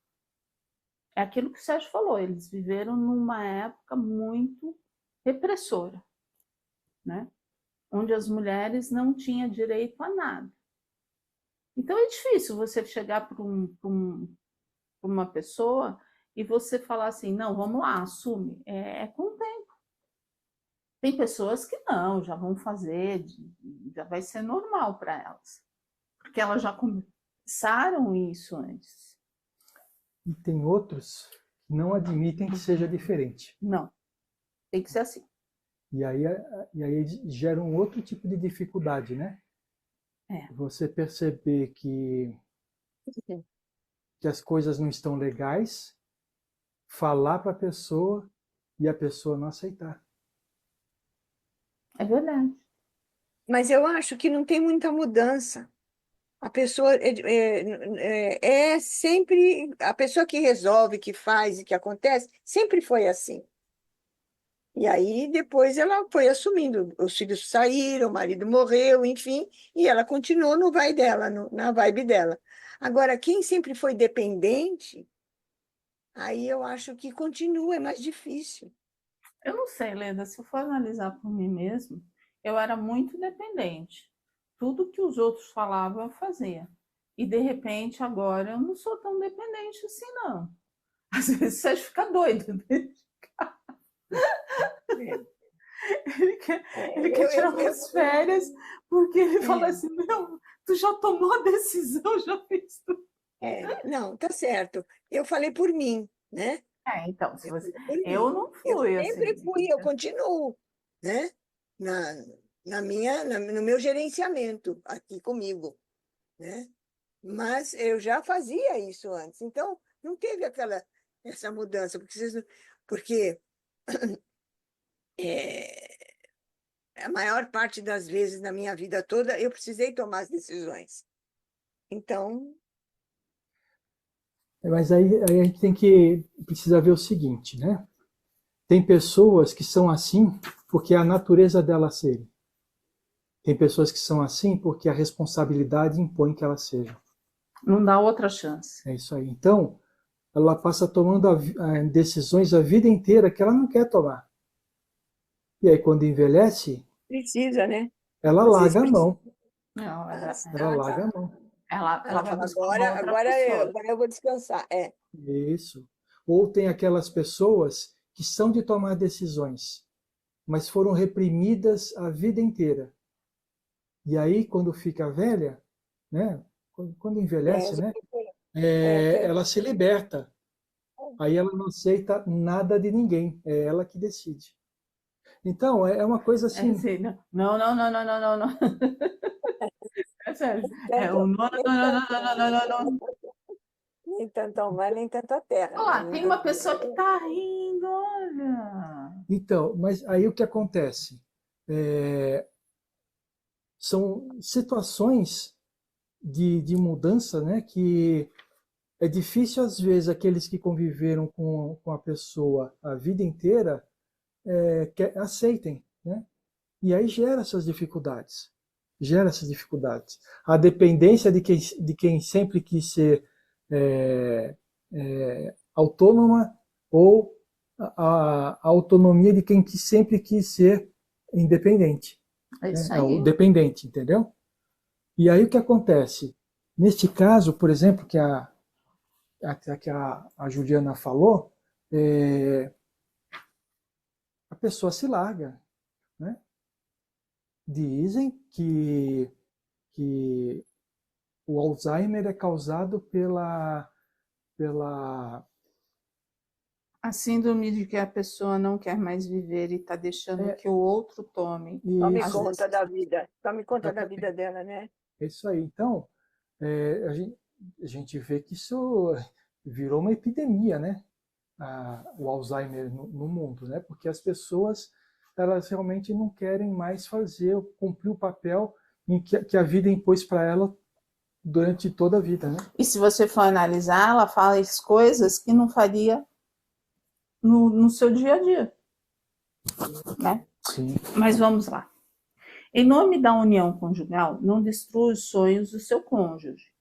É aquilo que o Sérgio falou, eles viveram numa época muito repressora, né? Onde as mulheres não tinham direito a nada. Então é difícil você chegar para uma pessoa e você falar assim: não, vamos lá, assume. É com o tempo. Tem pessoas que não, já vão fazer, já vai ser normal para elas, porque elas já começaram isso antes. E tem outros que não admitem que seja diferente. Não, tem que ser assim. E aí gera um outro tipo de dificuldade, né? Você perceber que as coisas não estão legais, falar para a pessoa e a pessoa não aceitar. É verdade. Mas eu acho que não tem muita mudança. A pessoa é sempre a pessoa que resolve, que faz e que acontece, sempre foi assim. E aí depois ela foi assumindo. Os filhos saíram, o marido morreu, enfim, e ela continuou no vai dela, na vibe dela. Agora, quem sempre foi dependente, aí eu acho que continua, é mais difícil. Eu não sei, Leda, se eu for analisar por mim mesmo, eu era muito dependente. Tudo que os outros falavam eu fazia. E de repente agora eu não sou tão dependente assim, não. Às vezes você fica doido, né? Ele quer tirar umas férias porque ele fala assim: não, tu já tomou a decisão, já fez tudo. Não, tá certo. Eu falei por mim, né? Então, se você... Eu eu não eu fui sempre assim. fui, eu continuo, né? Na, no meu gerenciamento aqui comigo, né? Mas eu já fazia isso antes, então não teve essa mudança, porque a maior parte das vezes na minha vida toda eu precisei tomar as decisões. Então, Mas aí a gente precisa ver o seguinte, né? Tem pessoas que são assim porque é a natureza delas serem. Tem pessoas que são assim porque a responsabilidade impõe que elas sejam. Não dá outra chance. É isso aí. Então, ela passa tomando decisões a vida inteira que ela não quer tomar. E aí, quando envelhece, precisa, né? ela Às vezes larga a precisa. mão. Não, Ela larga a mão. ela vai Fala, buscar uma outra agora pessoa. eu vou descansar. Isso. Ou tem aquelas pessoas que são de tomar decisões, mas foram reprimidas a vida inteira. E aí, quando fica velha, né? Quando envelhece, né? Ela se liberta. Aí ela não aceita nada de ninguém, é ela que decide. Então, é uma coisa É assim. assim, não, não, não, não, não, não, não. É sério. É Tanto, o não, nem não, não, não, tanto, não, não, não, não, não. nem tanto ao mar, nem tanto à terra, Olha né? lá, tem uma pessoa que está rindo, olha. Então, mas aí o que acontece? É, são situações de mudança, né, que é difícil, às vezes, aqueles que conviveram com a pessoa a vida inteira que aceitem, né? E aí gera essas dificuldades. Gera essas dificuldades. A dependência de quem sempre quis ser autônoma ou a autonomia de quem sempre quis ser independente. É isso É o aí. dependente, entendeu? E aí o que acontece? Neste caso, por exemplo, que a Juliana falou, a pessoa se larga, né? Dizem que o Alzheimer é causado pela A síndrome de que a pessoa não quer mais viver e está deixando é, que o outro tome. Tome Às isso, conta vezes, da vida. Tome conta da exatamente. vida dela, né? É isso aí. Então, a gente vê que isso virou uma epidemia, né? O Alzheimer no mundo, né? Porque as pessoas elas realmente não querem mais cumprir o papel que a vida impôs para ela durante toda a vida, né? e se você for analisar, ela faz coisas que não faria no seu dia a dia, né? Sim. Mas vamos lá. Em nome da união conjugal, não destrua os sonhos do seu cônjuge.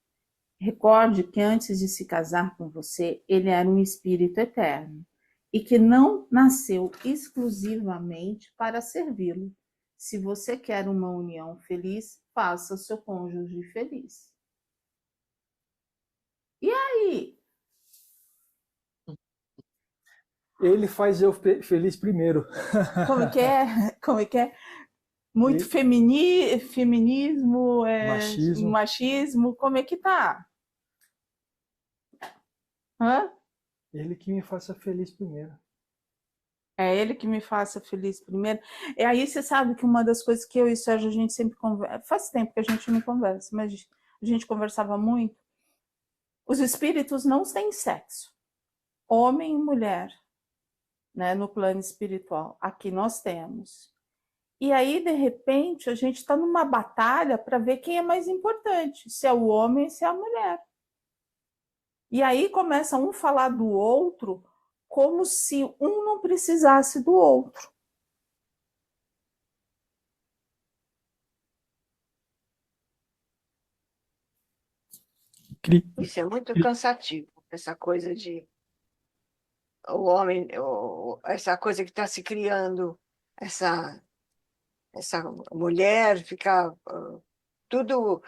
Recorde que antes de se casar com você, ele era um espírito eterno e que não nasceu exclusivamente para servi-lo. Se você quer uma união feliz, faça seu cônjuge feliz. E aí? Ele faz eu feliz primeiro. Como que é? Como que é? Muito feminismo, Machismo. machismo, como é que tá? Hã? Ele que me faça feliz primeiro. É ele que me faça feliz primeiro. E aí você sabe que uma das coisas que eu e o Sérgio a gente sempre conversa, faz tempo que a gente não conversa, mas a gente conversava muito. Os espíritos não têm sexo, homem e mulher, né, no plano espiritual. Aqui nós temos. E aí, de repente, a gente está numa batalha para ver quem é mais importante, se é o homem ou se é a mulher. E aí começa um falar do outro como se um não precisasse do outro. Isso é muito cansativo, essa coisa de o homem, essa coisa que está se criando, essa, essa mulher ficar tudo,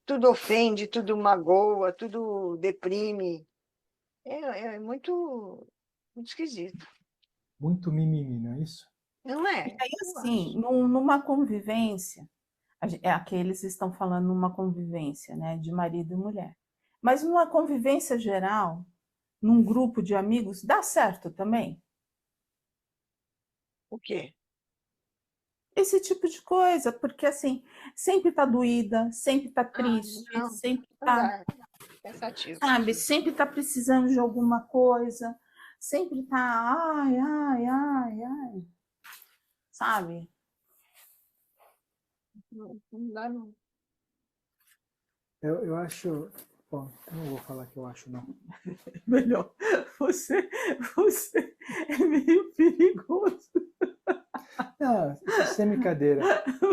tudo ofende, tudo magoa, tudo deprime. É muito, muito esquisito, Muito mimimi, não é isso? não E é? aí, Eu assim, acho. numa convivência, aqui eles estão falando numa convivência, né, de marido e mulher. Mas numa convivência geral, num grupo de amigos, dá certo também? O quê? Esse tipo de coisa, porque assim, sempre tá doída, sempre tá Ah, triste, não, sempre não tá, dá, cansativo. sabe, sempre tá precisando de alguma coisa, sempre tá, ai, ai, ai, ai, sabe? Não dá, não. Eu acho. Bom, eu não vou falar que eu acho, não. Melhor, você, você é meio perigoso. Ah, sem brincadeira.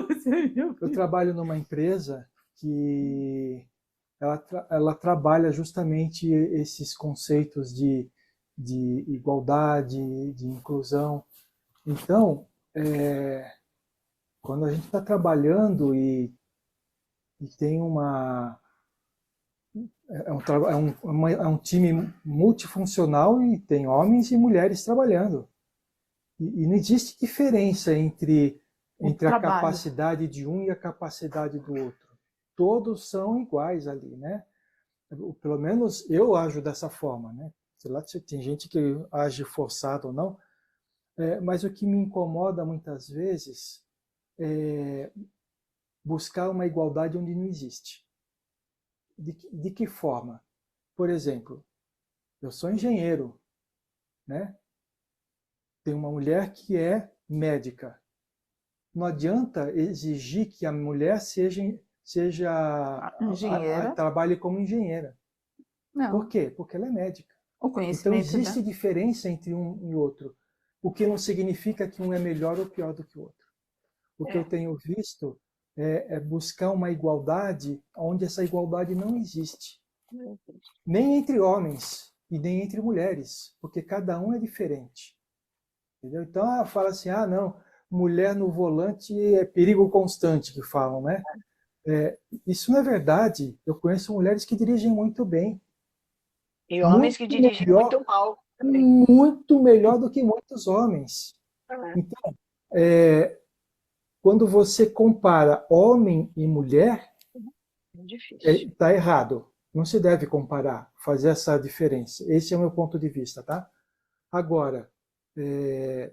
Você é meio Eu perigoso. trabalho numa empresa que ela trabalha justamente esses conceitos de igualdade, de inclusão. Então, quando a gente está trabalhando e tem é um time multifuncional e tem homens e mulheres trabalhando. E não existe diferença entre a trabalho. capacidade de um e a capacidade do outro. Todos são iguais ali, né? Pelo menos eu ajo dessa forma, né? sei lá, tem gente que age forçado ou não, mas o que me incomoda muitas vezes é buscar uma igualdade onde não existe. De que forma? Por exemplo, eu sou engenheiro, né? Tem uma mulher que é médica. Não adianta exigir que a mulher Engenheira. trabalhe como engenheira. Não. Por quê? Porque ela é médica. O Então conhecimento existe diferença entre um e outro, o que não significa que um é melhor ou pior do que o outro. O que eu tenho visto é buscar uma igualdade onde essa igualdade não existe. Nem entre homens e nem entre mulheres, porque cada um é diferente. Entendeu? Então fala assim, não, mulher no volante é perigo constante, que falam, né? Isso não é verdade. Eu conheço mulheres que dirigem muito bem. E homens que dirigem melhor, muito mal também. muito melhor do que muitos homens. Então, quando você compara homem e mulher, É difícil. está errado. Não se deve comparar, fazer essa diferença. Esse é o meu ponto de vista, tá? Agora,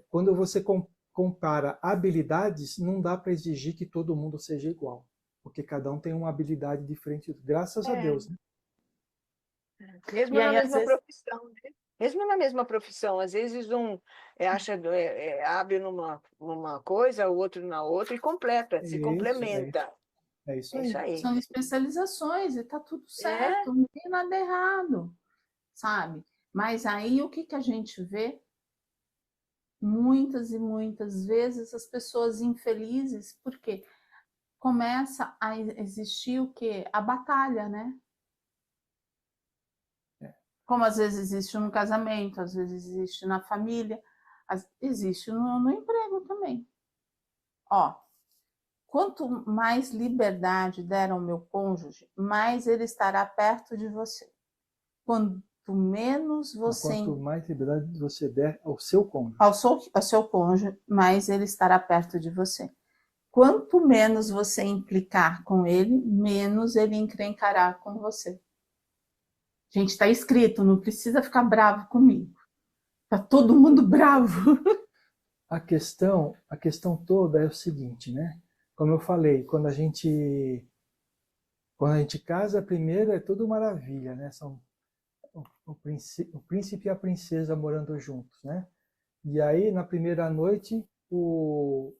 quando você compara habilidades, não dá para exigir que todo mundo seja igual, porque cada um tem uma habilidade diferente, graças a Deus, né? Mesmo E na aí, às mesma vezes- profissão, né? Mesmo na mesma profissão, às vezes um acha hábil numa coisa, o outro na outra e completa, se complementa. É isso É aí. isso aí. São especializações e tá tudo certo, não tem nada errado, sabe? Mas aí o que que a gente vê? Muitas e muitas vezes as pessoas infelizes, porque começa a existir o quê? A batalha, né? Como às vezes existe no casamento, às vezes existe na família, existe no emprego também. Ó, quanto mais liberdade der ao meu cônjuge, mais ele estará perto de você. Quanto menos você... Quanto mais liberdade você der ao seu cônjuge. Ao seu cônjuge, mais ele estará perto de você. Quanto menos você implicar com ele, menos ele encrencará com você. Gente, está escrito, não precisa ficar bravo comigo. Tá todo mundo bravo. A questão toda é o seguinte, né? Como eu falei, quando a gente casa, primeiro é tudo maravilha, né? São o príncipe e a princesa morando juntos, né? E aí, na primeira noite, o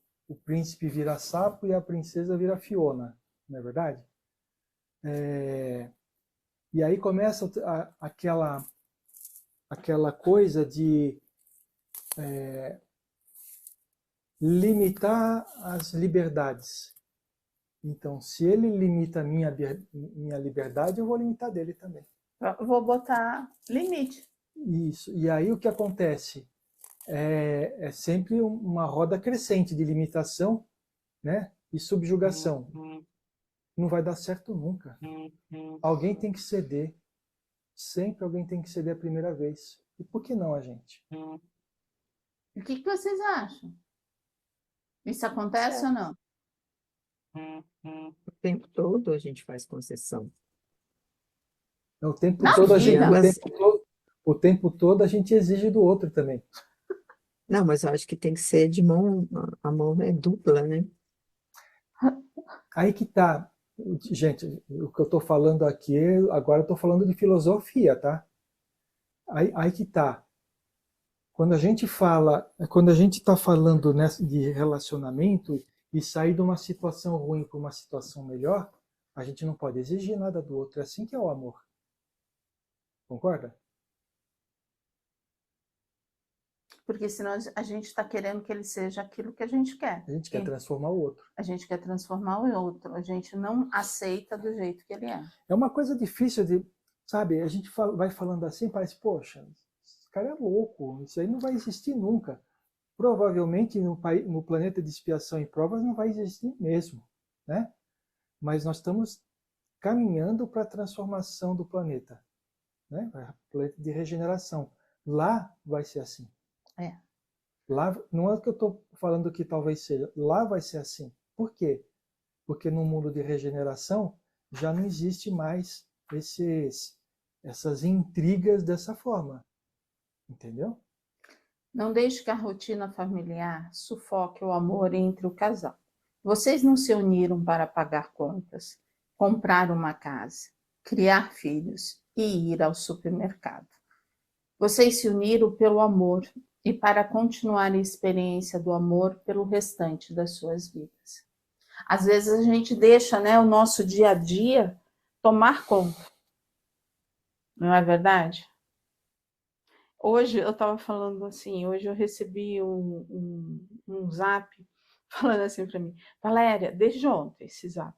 príncipe vira sapo e a princesa vira Fiona, não é verdade? E aí começa aquela coisa de limitar as liberdades. Então, se ele limita a minha liberdade, eu vou limitar dele também. Eu vou botar limite. Isso. E aí o que acontece? É sempre uma roda crescente de limitação, né? E subjugação. Não vai dar certo nunca. Alguém tem que ceder. Sempre alguém tem que ceder a primeira vez. E por que não a gente? O que vocês acham? Isso acontece ou não? O tempo todo a gente faz concessão. O tempo Na todo vida. o tempo todo a gente exige do outro também. Não, mas eu acho que tem que ser de mão, a mão é dupla, né? Aí que tá. Gente, o que eu estou falando aqui, agora eu estou falando de filosofia, tá? Aí que tá. Quando a gente está falando de relacionamento e sair de uma situação ruim para uma situação melhor, a gente não pode exigir nada do outro. É assim que é o amor. Concorda? Porque senão a gente está querendo que ele seja aquilo que a gente quer. A gente quer transformar o outro. A gente quer transformar o outro. A gente não aceita do jeito que ele é. É uma coisa difícil de, sabe, a gente vai falando assim, parece, poxa, esse cara é louco, isso aí não vai existir nunca. Provavelmente no planeta de expiação e provas não vai existir mesmo, né? Mas nós estamos caminhando para a transformação do planeta, né? Planeta de regeneração. Lá vai ser assim. Lá, não é o que eu estou falando que talvez seja, lá vai ser assim. Por quê? Porque no mundo de regeneração já não existe mais essas intrigas dessa forma. Entendeu? Não deixe que a rotina familiar sufoque o amor entre o casal. Vocês não se uniram para pagar contas, comprar uma casa, criar filhos e ir ao supermercado. Vocês se uniram pelo amor e para continuar a experiência do amor pelo restante das suas vidas. Às vezes a gente deixa, né, o nosso dia a dia tomar conta. Não é verdade? Hoje eu estava falando assim, hoje eu recebi um zap falando assim para mim, Valéria, desde ontem esse zap.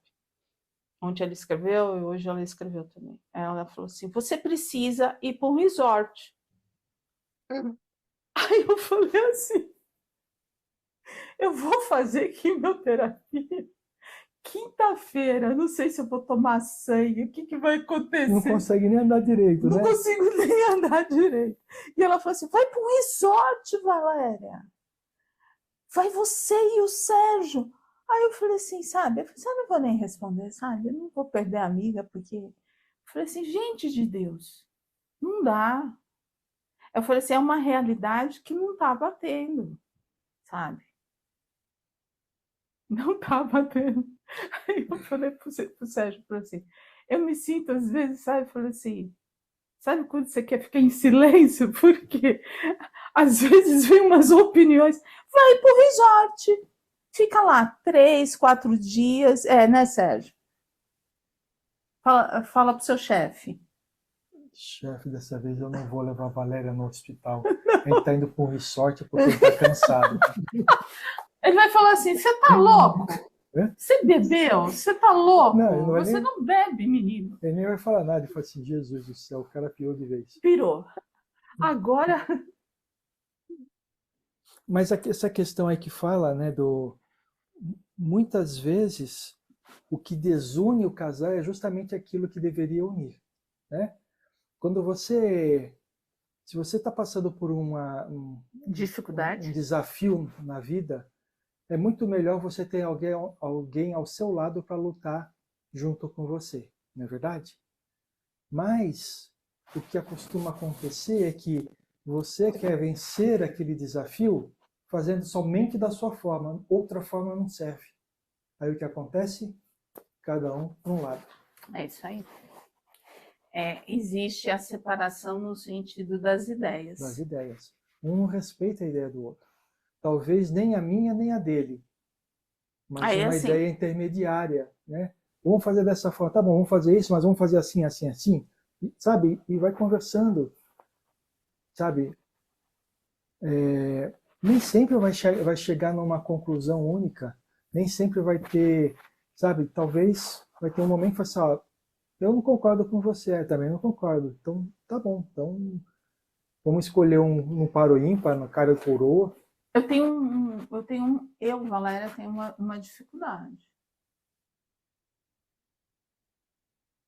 Ontem ela escreveu e hoje ela escreveu também. Ela falou assim, você precisa ir para um resort. Aí eu falei assim, eu vou fazer quimioterapia quinta-feira, não sei se eu vou tomar sangue, o que vai acontecer? Não consegue nem andar direito, Não né? consigo nem andar direito. E ela falou assim, vai para um resort, Valéria. Vai você e o Sérgio. Aí eu falei assim, sabe? Eu não vou nem responder, sabe? Eu não vou perder a amiga, porque... Eu falei assim, gente de Deus, não dá. Eu falei assim, é uma realidade que não tá batendo, sabe? Não tá batendo. Aí eu falei pro Sérgio, falei assim, eu me sinto às vezes, sabe? Eu falei assim, sabe quando você quer ficar em silêncio? Porque às vezes vem umas opiniões, vai pro resort, fica lá 3, 4 dias, né, Sérgio? Fala pro seu chefe. Chefe, dessa vez eu não vou levar a Valéria no hospital. Ele tá indo para um resort porque ele tá cansado. Ele vai falar assim, você tá louco? Você bebeu? Você tá louco? Não, você não bebe, menino. Ele nem vai falar nada. Ele fala assim, Jesus do céu, o cara pirou de vez. Pirou. Agora... Mas essa questão aí que fala, né, muitas vezes o que desune o casal é justamente aquilo que deveria unir, né? Quando se você está passando por um desafio na vida, é muito melhor você ter alguém ao seu lado para lutar junto com você, não é verdade? Mas o que costuma acontecer é que você quer vencer aquele desafio fazendo somente da sua forma, outra forma não serve. Aí o que acontece? Cada um para um lado. É isso aí. Existe a separação no sentido das ideias. Das ideias. Um não respeita a ideia do outro. Talvez nem a minha nem a dele. Mas Aí, uma assim, ideia intermediária, né? Vamos fazer dessa forma, tá bom, vamos fazer isso, mas vamos fazer assim, assim, assim. Sabe? E vai conversando. Sabe? Nem sempre vai chegar numa conclusão única. Nem sempre vai ter, sabe? Talvez vai ter um momento que fala assim, ó, eu não concordo com você, também não concordo. Então, tá bom. Então, vamos escolher um par ou ímpar, na cara ou coroa. Eu, Valéria, tenho uma dificuldade.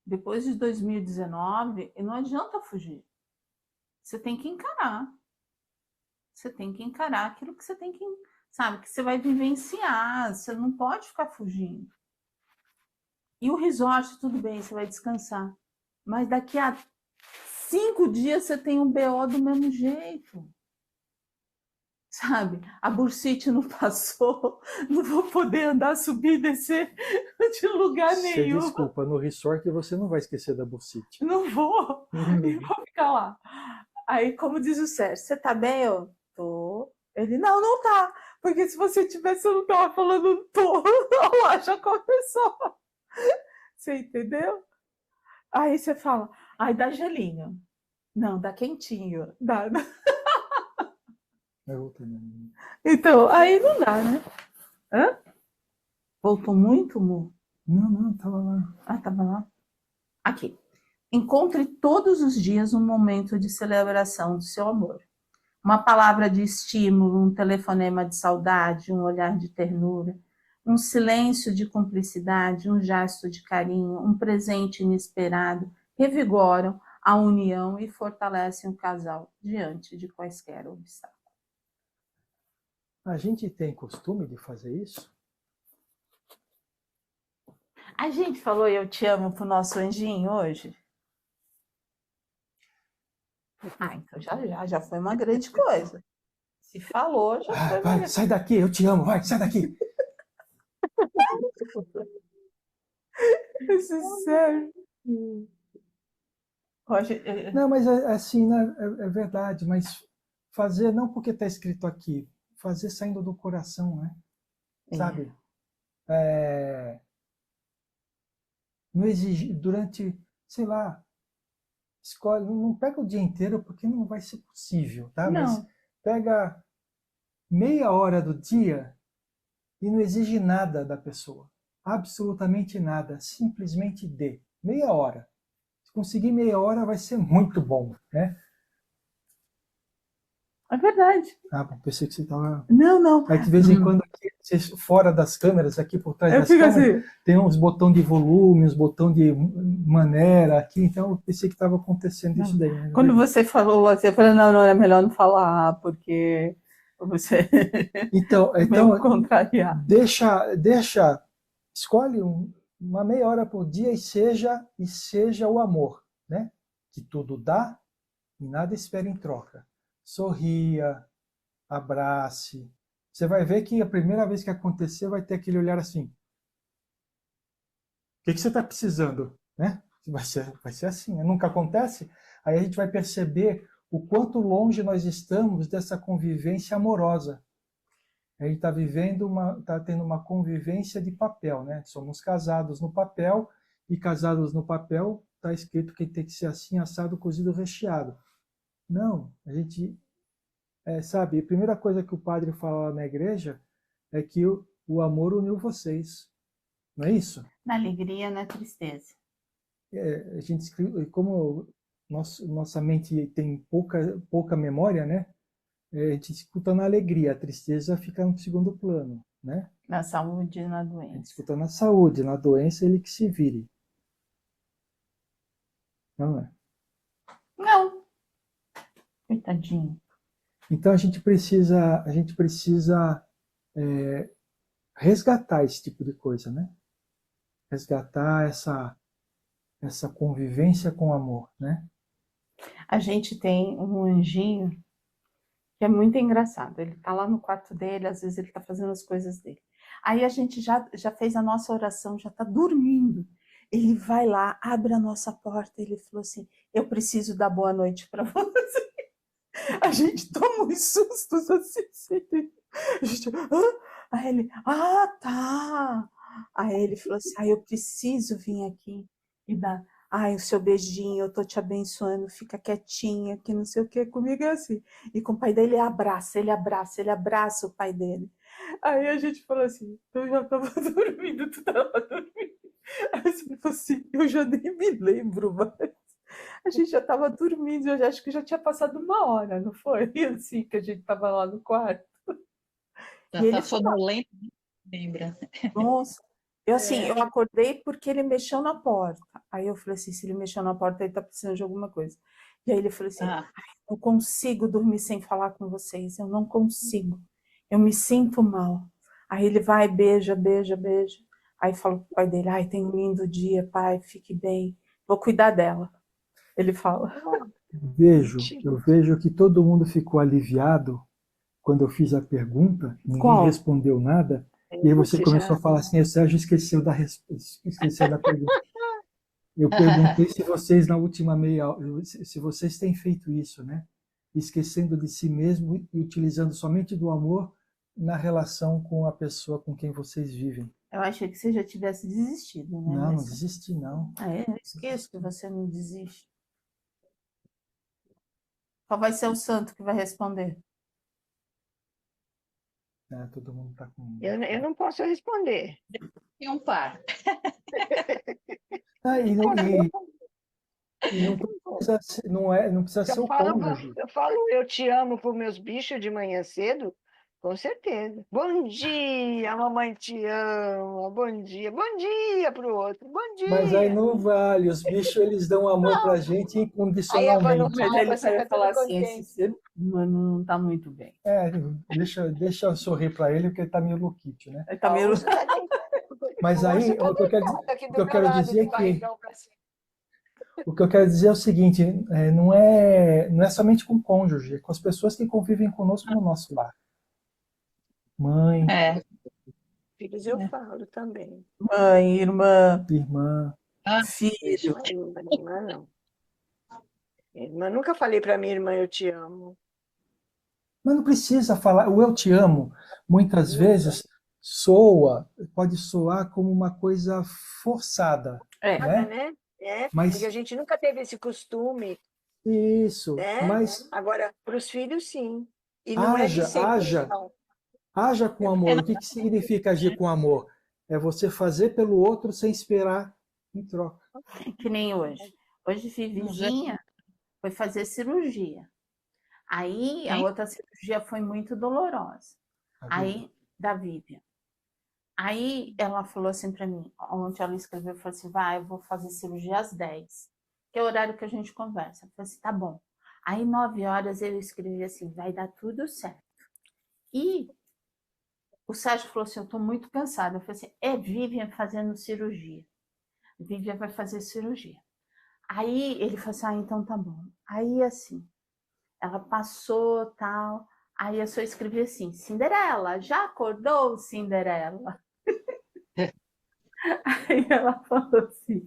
Depois de 2019, não adianta fugir. Você tem que encarar. Você tem que encarar aquilo que você tem que, sabe, que você vai vivenciar. Você não pode ficar fugindo. E o resort, tudo bem, você vai descansar. Mas daqui a 5 dias você tem um BO do mesmo jeito. Sabe? A bursite não passou, não vou poder andar, subir e descer de lugar nenhum. Desculpa, no resort você não vai esquecer da bursite. Não vou, e vou ficar lá. Aí, como diz o Sérgio, você tá bem? Eu tô. Ele, não tá. Porque se você tivesse, eu não tava falando tô. Lá já começou. Você entendeu? Aí você fala, ai, dá gelinho. Não, dá quentinho. Dá. Então, aí não dá, né? Hã? Voltou muito, Mu? Não, tava lá. Ah, tava lá. Aqui. Encontre todos os dias um momento de celebração do seu amor. Uma palavra de estímulo, um telefonema de saudade, um olhar de ternura, um silêncio de cumplicidade, um gesto de carinho, um presente inesperado, revigoram a união e fortalecem o casal diante de quaisquer obstáculos. A gente tem costume de fazer isso? A gente falou eu te amo pro nosso anjinho hoje? Ah, então já foi uma grande coisa. Se falou, já foi uma Vai, grande sai daqui, eu te amo, vai, sai daqui. coisa. Sério. Roger, Não, mas assim, né, é verdade, mas fazer não porque está escrito aqui, fazer saindo do coração, né? Sabe? Não exige, durante, sei lá, escolhe, não pega o dia inteiro porque não vai ser possível, tá? Mas não, pega meia hora do dia e não exige nada da pessoa. Absolutamente nada. Simplesmente dê. Meia hora. Se conseguir meia hora, vai ser muito bom, né? é verdade. Ah, bom, pensei que você estava... Não. Aí de vez em quando, aqui, fora das câmeras, aqui por trás Eu das fico câmeras, assim. tem uns botões de volume, uns botões de maneira aqui, então eu pensei que estava acontecendo isso daí. Né? Quando você falou assim, eu falei, não, é melhor não falar, porque você Então, meio contrariar. escolhe uma meia hora por dia e seja o amor, né? Que tudo dá e nada espera em troca. Sorria, abrace. Você vai ver que a primeira vez que acontecer vai ter aquele olhar assim. O que você está precisando? Né? Vai ser assim. Né? Nunca acontece? Aí a gente vai perceber o quanto longe nós estamos dessa convivência amorosa. A gente está tendo uma convivência de papel, né? Somos casados no papel, e casados no papel está escrito que tem que ser assim, assado, cozido, recheado. Não, a gente sabe, a primeira coisa que o padre fala lá na igreja é que o amor uniu vocês. Não é isso? Na alegria, na tristeza. A gente, como nossa mente tem pouca memória, né? A gente escuta na alegria, a tristeza fica no segundo plano, né? Na saúde e na A gente doença. escuta na saúde, na doença ele que se vire. Não é? Não. Coitadinho. Então a gente precisa resgatar esse tipo de coisa, né? Resgatar essa convivência com amor, né? A gente tem um anjinho que é muito engraçado. Ele tá lá no quarto dele, às vezes ele tá fazendo as coisas dele. Aí a gente já fez a nossa oração, já tá dormindo. Ele vai lá, abre a nossa porta, ele falou assim, eu preciso dar boa noite para você. A gente toma uns sustos assim. A gente, Aí ele, tá. Aí ele falou assim, eu preciso vir aqui e dar, o seu beijinho, eu tô te abençoando, fica quietinha, que não sei o que, comigo é assim. E com o pai dele, ele abraça o pai dele. Aí a gente falou assim, eu já tava dormindo, tu tava dormindo. Aí ele falou assim, eu já nem me lembro mais. A gente já estava dormindo, eu acho que já tinha passado uma hora, não foi? E assim que a gente estava lá no quarto. Já tá sonolento, lembra? Nossa, eu acordei porque ele mexeu na porta. Aí eu falei assim, se ele mexeu na porta, ele tá precisando de alguma coisa. E aí ele falou assim, eu consigo dormir sem falar com vocês, eu não consigo. Eu me sinto mal. Aí ele vai, beija. Aí fala pro pai dele, tem um lindo dia, pai, fique bem. Vou cuidar dela. Ele fala. Eu vejo que todo mundo ficou aliviado quando eu fiz a pergunta, ninguém respondeu nada, e aí você começou a falar assim, o Sérgio esqueceu da pergunta. Eu perguntei se vocês na última se vocês têm feito isso, né? Esquecendo de si mesmo e utilizando somente do amor na relação com a pessoa com quem vocês vivem. Eu achei que você já tivesse desistido, né? Não desisti, não. Eu esqueço que você não desiste. Qual vai ser o santo que vai responder? Todo mundo está com... Eu não posso responder. Tem um par. Não precisa ser o cônjuge. Eu falo, eu te amo para os meus bichos de manhã cedo, com certeza. Bom dia, mamãe te ama. Bom dia para o outro. Bom dia. Mas aí não vale. Os bichos, eles dão amor pra gente incondicionalmente. Mas ele vai falar assim, esse ser humano não tá muito bem. Deixa eu sorrir para ele, porque ele tá meio louquito, né? Ele tá meio... Mas aí, o que eu quero dizer é que O que eu quero dizer é o seguinte, não é somente com o cônjuge, é com as pessoas que convivem conosco no nosso lar. Mãe, É. Filhos eu falo também. Mãe, irmã, irmã. Ah, Isso, filho. mas irmã não. Irmã, nunca falei para minha irmã eu te amo. Mas não precisa falar, o eu te amo, muitas Nunca. vezes pode soar como uma coisa forçada, É, Nada, né? né? É, porque a Mas gente nunca teve esse costume, isso, né? mas Agora, para os filhos, sim. E não é de haja, ser haja, não. haja com É é amor. O na- que que significa agir com amor? É você fazer pelo outro sem esperar em troca. que nem hoje. Hoje Mas é- Vivizinha foi fazer cirurgia. Aí a hein? outra cirurgia foi muito dolorosa. A vida. Aí, da Vivian. Aí ela falou assim para mim, ontem ela escreveu, falou assim, vai, eu vou fazer cirurgia às 10, que é o horário que a gente conversa. Eu falei assim, tá bom. Aí 9 horas eu escrevi assim, vai dar tudo certo. E o Sérgio falou assim, eu tô muito cansada. Eu falei assim, é Vivian fazendo cirurgia. Vivian vai fazer cirurgia. Aí ele falou assim, então tá bom. Aí assim, ela passou, tal. Aí eu só escrevi assim, Cinderela, já acordou, Cinderela? Aí ela falou assim,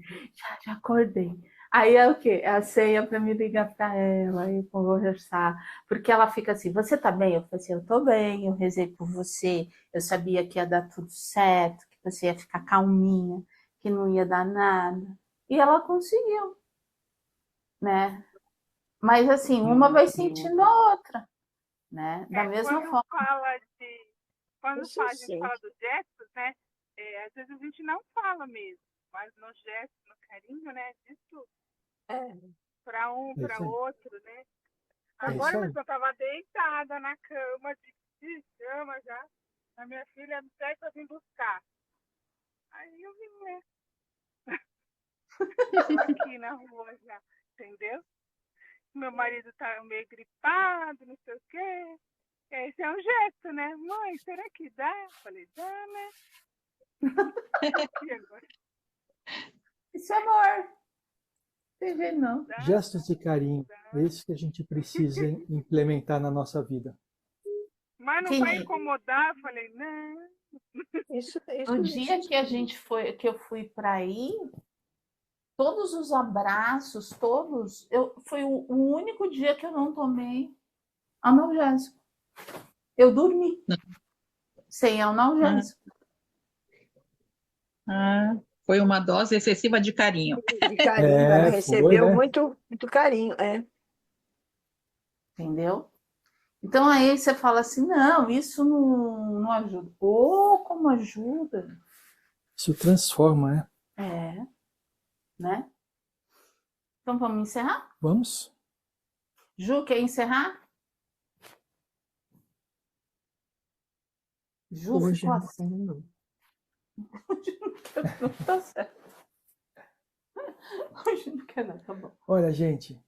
já acordei. Aí é o quê? É a senha para me ligar para ela e conversar. Porque ela fica assim, você tá bem? Eu falei assim, eu tô bem, eu rezei por você, eu sabia que ia dar tudo certo, que você ia ficar calminha, que não ia dar nada. E ela conseguiu, né? Mas assim, uma vai sentindo a outra, né? Da mesma Quando forma. Isso a gente sim. fala dos gestos, né? Às vezes a gente não fala mesmo, mas no gesto, no carinho, né? Diz tudo. É, Para um, É para isso aí. outro, né? É isso Agora aí. mesmo eu estava deitada na cama, de pijama já. A minha filha me pede para vir buscar. Aí eu vim, né? Tô aqui na rua já, entendeu? Meu marido tá meio gripado, não sei o quê. Esse é um gesto, né? Mãe, será que dá? Eu falei, dá, né? E agora? Isso é amor. Tem jeito não. Dá, Gestos de carinho, é dá. isso que a gente precisa implementar na nossa vida. Mas não Que vai nem incomodar? Eu falei, não. no isso dia mesmo. que a gente foi, que eu fui para aí, todos os abraços, todos, foi o único dia que eu não tomei analgésico. Eu dormi sem Ah, analgésico. ah, foi uma dose excessiva de carinho. De carinho, ela Foi, recebeu né? muito, muito carinho. É. Entendeu? Então aí você fala assim, não, isso não ajuda. Ou como ajuda, Isso transforma, né? né? Então vamos encerrar? Vamos? Ju, quer encerrar? Ju Hoje ficou não assim. tem, não. Hoje não quer, não tá certo. Hoje não quer, não, tá bom. Olha, gente,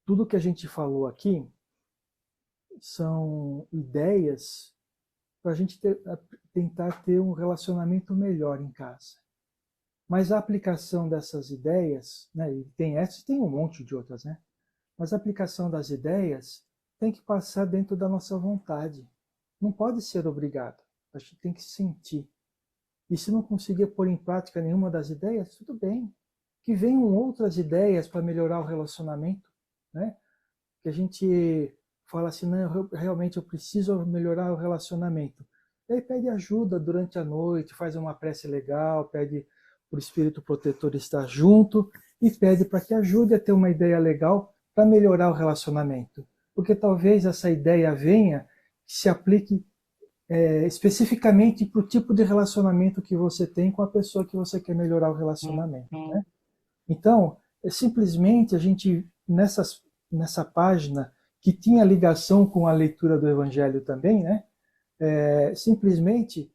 tudo que a gente falou aqui são ideias para a gente tentar ter um relacionamento melhor em casa. Mas a aplicação dessas ideias, né, e tem essa e tem um monte de outras, né? Mas a aplicação das ideias tem que passar dentro da nossa vontade. Não pode ser obrigado. A gente tem que sentir. E se não conseguir pôr em prática nenhuma das ideias, tudo bem. Que venham outras ideias para melhorar o relacionamento, né? Que a gente fala assim, não, realmente eu preciso melhorar o relacionamento. E aí pede ajuda durante a noite, faz uma prece legal, pede para o espírito protetor estar junto e pede para que ajude a ter uma ideia legal para melhorar o relacionamento. Porque talvez essa ideia venha que se aplique especificamente para o tipo de relacionamento que você tem com a pessoa que você quer melhorar o relacionamento, né? Então, simplesmente a gente, nessa página, que tinha ligação com a leitura do Evangelho também, né? Simplesmente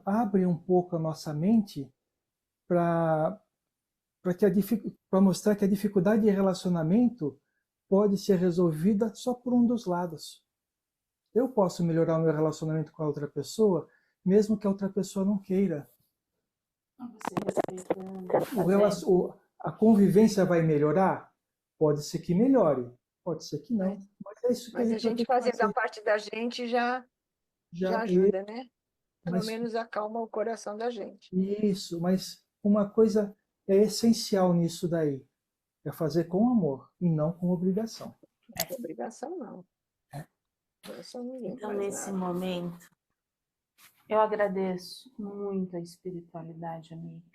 abre um pouco a nossa mente para mostrar que a dificuldade de relacionamento pode ser resolvida só por um dos lados. Eu posso melhorar o meu relacionamento com a outra pessoa, mesmo que a outra pessoa não queira. A convivência vai melhorar? Pode ser que melhore, pode ser que não. Mas é isso que Mas a vai gente ter que fazendo a fazer. parte da gente já Já, ajuda, né? Pelo mas menos acalma o coração da gente. isso, mas uma coisa é essencial nisso daí, é fazer com amor e não com obrigação. Obrigação não. Obrigação ninguém Então, faz nesse nada. momento, eu agradeço muito a espiritualidade amiga,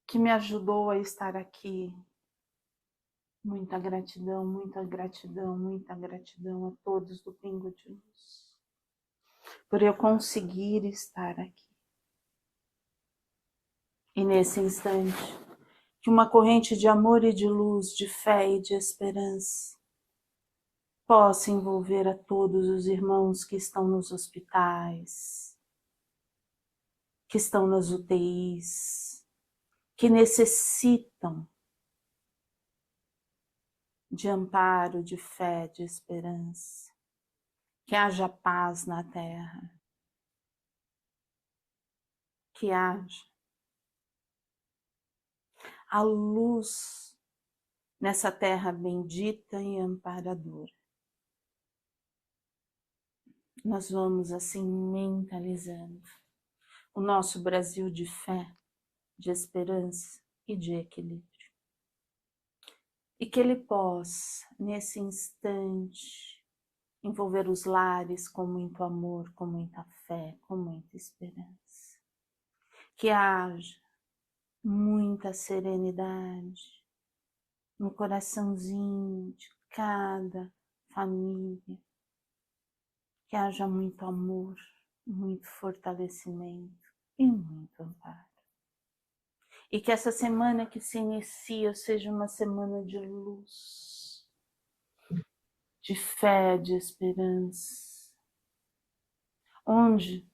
que me ajudou a estar aqui. Muita gratidão, muita gratidão, muita gratidão a todos do Pingo de Luz, por eu conseguir estar aqui. E nesse instante, que uma corrente de amor e de luz, de fé e de esperança possa envolver a todos os irmãos que estão nos hospitais, que estão nas UTIs, que necessitam de amparo, de fé, de esperança. Que haja paz na terra. Que haja a luz nessa terra bendita e amparadora. Nós vamos assim mentalizando o nosso Brasil de fé, de esperança e de equilíbrio. E que ele possa, nesse instante, envolver os lares com muito amor, com muita fé, com muita esperança. Que haja muita serenidade no coraçãozinho de cada família. Que haja muito amor, muito fortalecimento e muito amparo. E que essa semana que se inicia seja uma semana de luz, de fé, de esperança, onde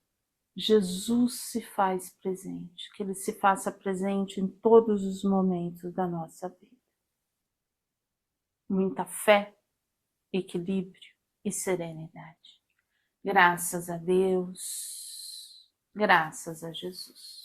Jesus se faz presente, que Ele se faça presente em todos os momentos da nossa vida. Muita fé, equilíbrio e serenidade. Graças a Deus, graças a Jesus.